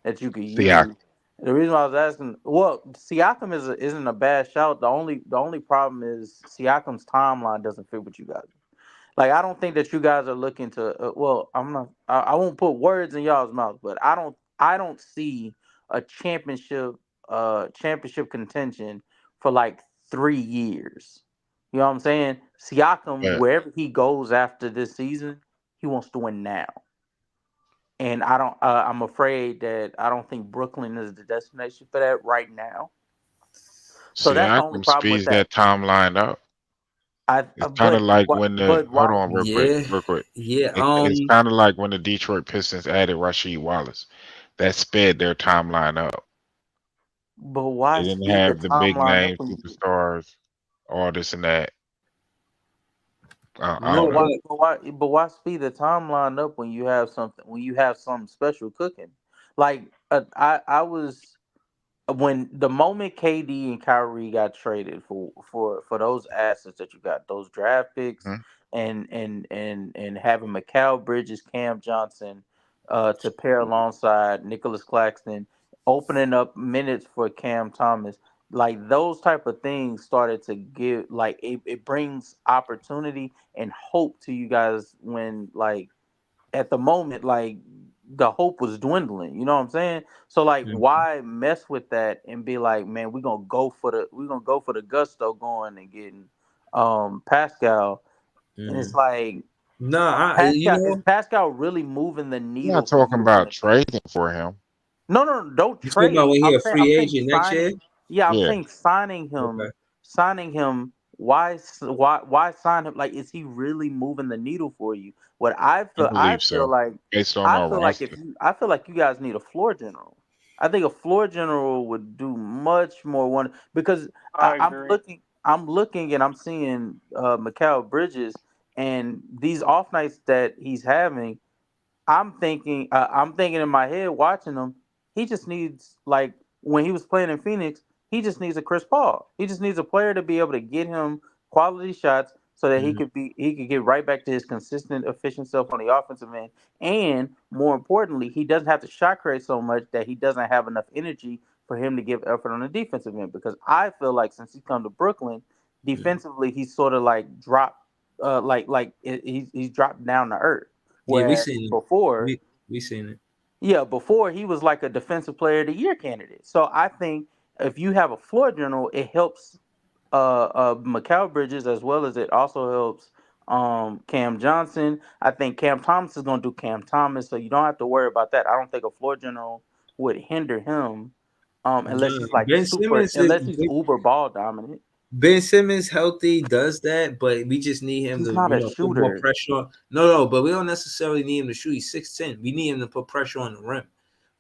could Yeah, use? The reason why I was asking, well, Siakam isn't a bad shout. The only problem is Siakam's timeline doesn't fit what you guys. Like I don't think that you guys are looking to. Well, I'm not. I won't put words in y'all's mouth, but I don't see a championship contention for like 3 years. You know what I'm saying? Siakam, but wherever he goes after this season, he wants to win now. And I don't. I'm afraid that I don't think Brooklyn is the destination for that right now. So that's the only Siakam problem with speeds that. that timeline up. I It's kind of but like what when the but hold why? on Yeah. real quick. Yeah. It's kind of like when the Detroit Pistons added Rasheed Wallace. That sped their timeline up. But why They didn't speed the have the big timeline up name when you? superstars, all this and that. I No, But don't know. why? But why speed the timeline up when you have something special cooking? Like I was when the moment KD and Kyrie got traded for those assets that you got, those draft picks, Mhm. and having Mikal Bridges, Cam Johnson, to pair alongside Nicholas Claxton, opening up minutes for Cam Thomas, like those type of things started to give like it brings opportunity and hope to you guys when like at the moment, like the hope was dwindling. You know what I'm saying? So like, mm, why mess with that and be like, man, we're gonna go for the gusto going and getting Pascal, and it's mm. like, No, Is Pascal really moving the I'm needle not for you talking to win about a chip? trading for him. No, no, no, don't you talking about trade. when he I'm a saying free I'm saying agent next year? signing. Yeah, I'm Yeah, saying signing him, Okay. signing him why sign him? Like, is he really moving the needle for you? What I I feel, I believe feel so, like, based on our roster. I feel like you guys need a floor general. I think a floor general would do much more one because I agree. I'm looking and I'm seeing Mikal Bridges and these off nights that he's having. I'm thinking in my head watching him. He just needs like when he was playing in Phoenix, he just needs a Chris Paul. He just needs a player to be able to get him quality shots so that Mhm. he could get right back to his consistent, efficient self on the offensive end. And more importantly, he doesn't have to shot create so much that he doesn't have enough energy for him to give effort on the defensive end. Because I feel like since he's come to Brooklyn, Yeah, defensively he's sort of like dropped, he's dropped down to earth. yeah, we Whereas seen it. before, We seen it. yeah, before he was like a defensive player of the year candidate. So I think if you have a floor general, it helps Mikal Bridges as well as it also helps Cam Johnson. I think Cam Thomas is gonna do Cam Thomas, so you don't have to worry about that. I don't think a floor general would hinder him unless Nah, he's like Ben Simmons is unless he's uber ball dominant. Ben Simmons healthy does that, but we just need him He's to, not a put more shooter, pressure on. No, but we don't necessarily need him to shoot. He's 6'10". We need him to put pressure on the rim.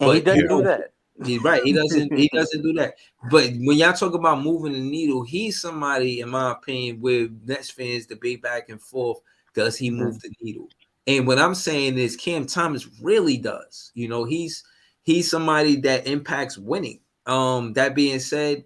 and he But doesn't Yeah, do that. he's right. He doesn't do that. But when y'all talk about moving the needle, he's somebody, in my opinion, where Nets fans debate back and forth. Does he Mhm. move the needle? And what I'm saying is Cam Thomas really does. He's somebody that impacts winning. That being said,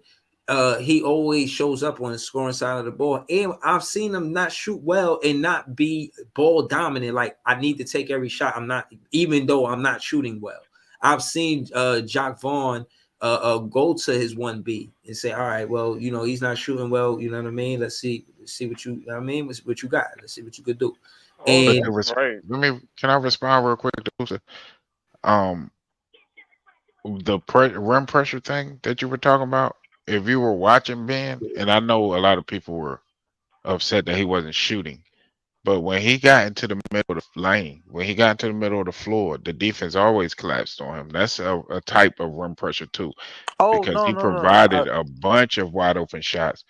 he always shows up on the scoring side of the ball. And I've seen him not shoot well and not be ball dominant. Like, I need to take every shot. I'm not, even though I'm not shooting well. I've seen Jock Vaughn go to his 1B and say, all right, well, he's not shooting well. You know what I mean? Let's see what you, I mean, what you got. Let's see what you could do. Oh but And yeah, right. can I respond real quick to Usa? Um, the rim pressure thing that you were talking about. If you were watching Ben, and I know a lot of people were upset that he wasn't shooting, but when he got into the middle of the lane, when he got into the middle of the floor, the defense always collapsed on him. That's a type of rim pressure too, Oh because no he no no! provided a bunch of wide open shots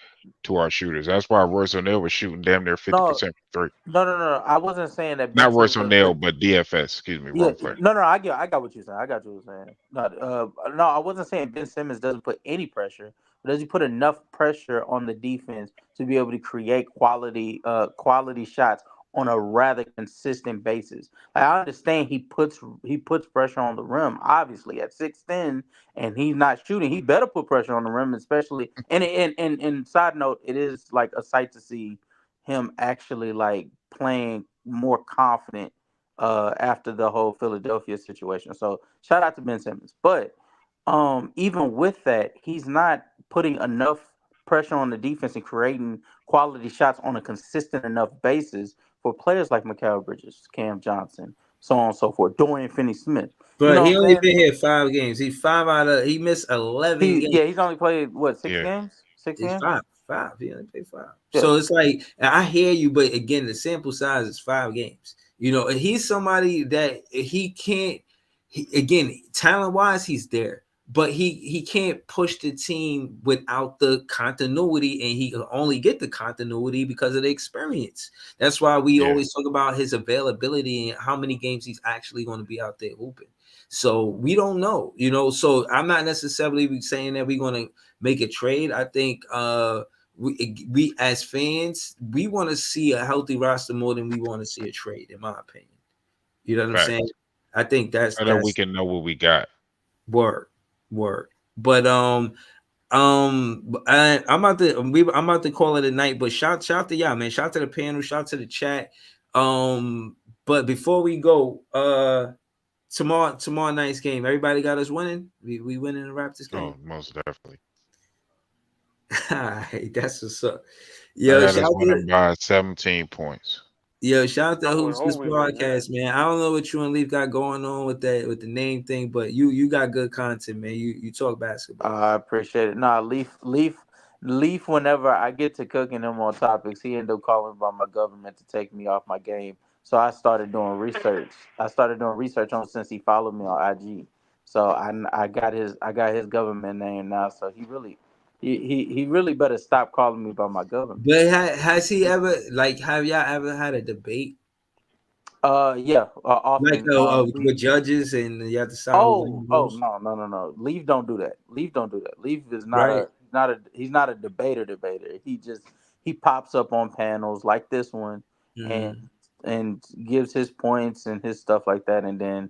to our shooters. That's why Royce O'Neal was shooting damn near No, 50% from three. no. I wasn't saying that Ben Not Simmons Royce doesn't O'Neal, put. but DFS. Excuse me, Yeah, wrong player. no. I got what you're saying. I got what you're saying. No. I wasn't saying Ben Simmons doesn't put any pressure, but does he put enough pressure on the defense to be able to create quality shots on a rather consistent basis? Like, I understand he puts pressure on the rim, obviously at 6'10", and he's not shooting. He better put pressure on the rim, especially. And side note, it is like a sight to see him actually like playing more confident after the whole Philadelphia situation. So shout out to Ben Simmons. But even with that, he's not putting enough pressure on the defense and creating quality shots on a consistent enough basis for players like Mikal Bridges, Cam Johnson, so on and so forth, Dorian Finney-Smith. You but know he what I'm only saying? been here 5 games. He missed 11 games. He's only played what, six Yeah, games? Six It's games? five. He only played five. Yeah. So it's like, I hear you, but again, the sample size is 5 games. And he's somebody that he can't. Again, talent wise, he's there, but he can't push the team without the continuity, and he can only get the continuity because of the experience. That's why we yeah. always talk about his availability and how many games he's actually going to be out there hooping. So we don't know. So I'm not necessarily saying that we're going to make a trade. I think we as fans, we want to see a healthy roster more than we want to see a trade, in my opinion. You know what I'm saying? Facts. I think that's So that we that's can know what we got. word, word. But I'm about to call it a night. But shout to y'all, man. Shout to the panel. Shout to the chat. But before we go, tomorrow night's game, everybody got us winning. We winning the Raptors Oh, game. most definitely. Alright, that's what's up. I Yo, got shout us to winning by 17 points. shout out to I would Hoops This always win that. podcast, man. I don't know what you and Leaf got going on with the name thing, but you got good content, man. You talk basketball. I appreciate it. Nah, Leaf. Whenever I get to cooking him on topics, he end up calling by my government to take me off my game. So I started doing research. On since he followed me on IG. So I got his government name now. So he really He really better stop calling me by my government. But has he ever have y'all ever had a debate Yeah, often. We with judges and you have to decide who won Oh, the oh most? no, no, no, no. Leaf don't do that. Leaf don't do that. Leaf is Right. he's not a debater. He pops up on panels like this one and Mm. gives his points and his stuff like that, and then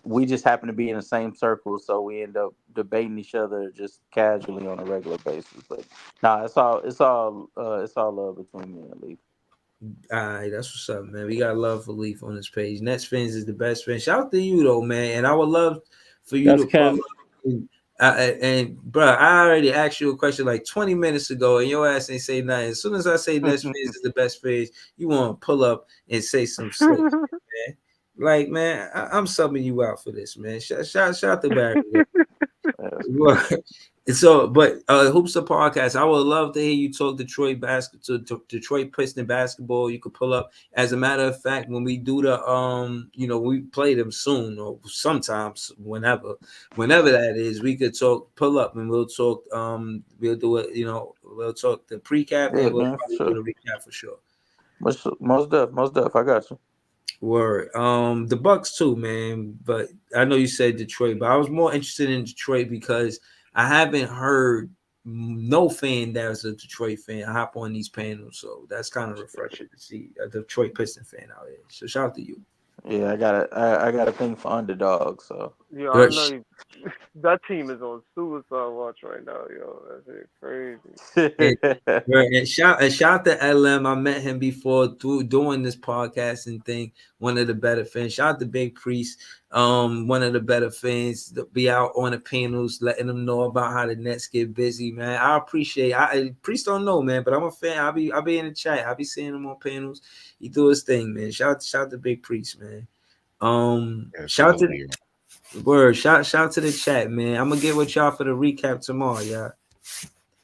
we just happen to be in the same circle, so we end up debating each other just casually on a regular basis. But nah, it's all love between me and Leaf. All right, that's what's up, man. We got love for Leaf on this page. Nets fans is the best fan. Shout out to you though, man. And I would love for you That's to pull cap. up. And bro, I already asked you a question like 20 minutes ago, and your ass ain't say nothing. As soon as I say Nets fans is the best fans, you want to pull up and say some slick shit, man. Like, man, I'm subbing you out for this, man. Shout out to Barry. That's Well, crazy. so, but Hoops the podcast. I would love to hear you talk Detroit Piston basketball. You could pull up. As a matter of fact, when we do the we play them soon or sometimes whenever that is, we could pull up and we'll talk. We'll do it. We'll talk the precap Yeah, and we'll man, for probably do sure. the recap for sure. Most def. I got you. Word. The Bucks too, man. But I know you said Detroit, but I was more interested in Detroit because I haven't heard no fan that was a Detroit fan hop on these panels, so that's kind of refreshing to see a Detroit Piston fan out here. So shout out to you. Yeah, I got a thing for underdogs. So Yeah, I Good know sh- that team is on suicide watch right now, yo. That's it, crazy. And, right, and shout out to LM. I met him before doing this podcasting thing. One of the better fans. Shout out to Big Priest. One of the better fans to be out on the panels, letting them know about how the Nets get busy, man. I appreciate. Priest don't know, man, but I'm a fan. I'll be in the chat. I'll be seeing him on panels. He do his thing, man. Shout out to Big Priest, man. Yeah, Shout out salute to you. Word. Shout to the chat, man. I'm gonna get with y'all for the recap tomorrow, y'all.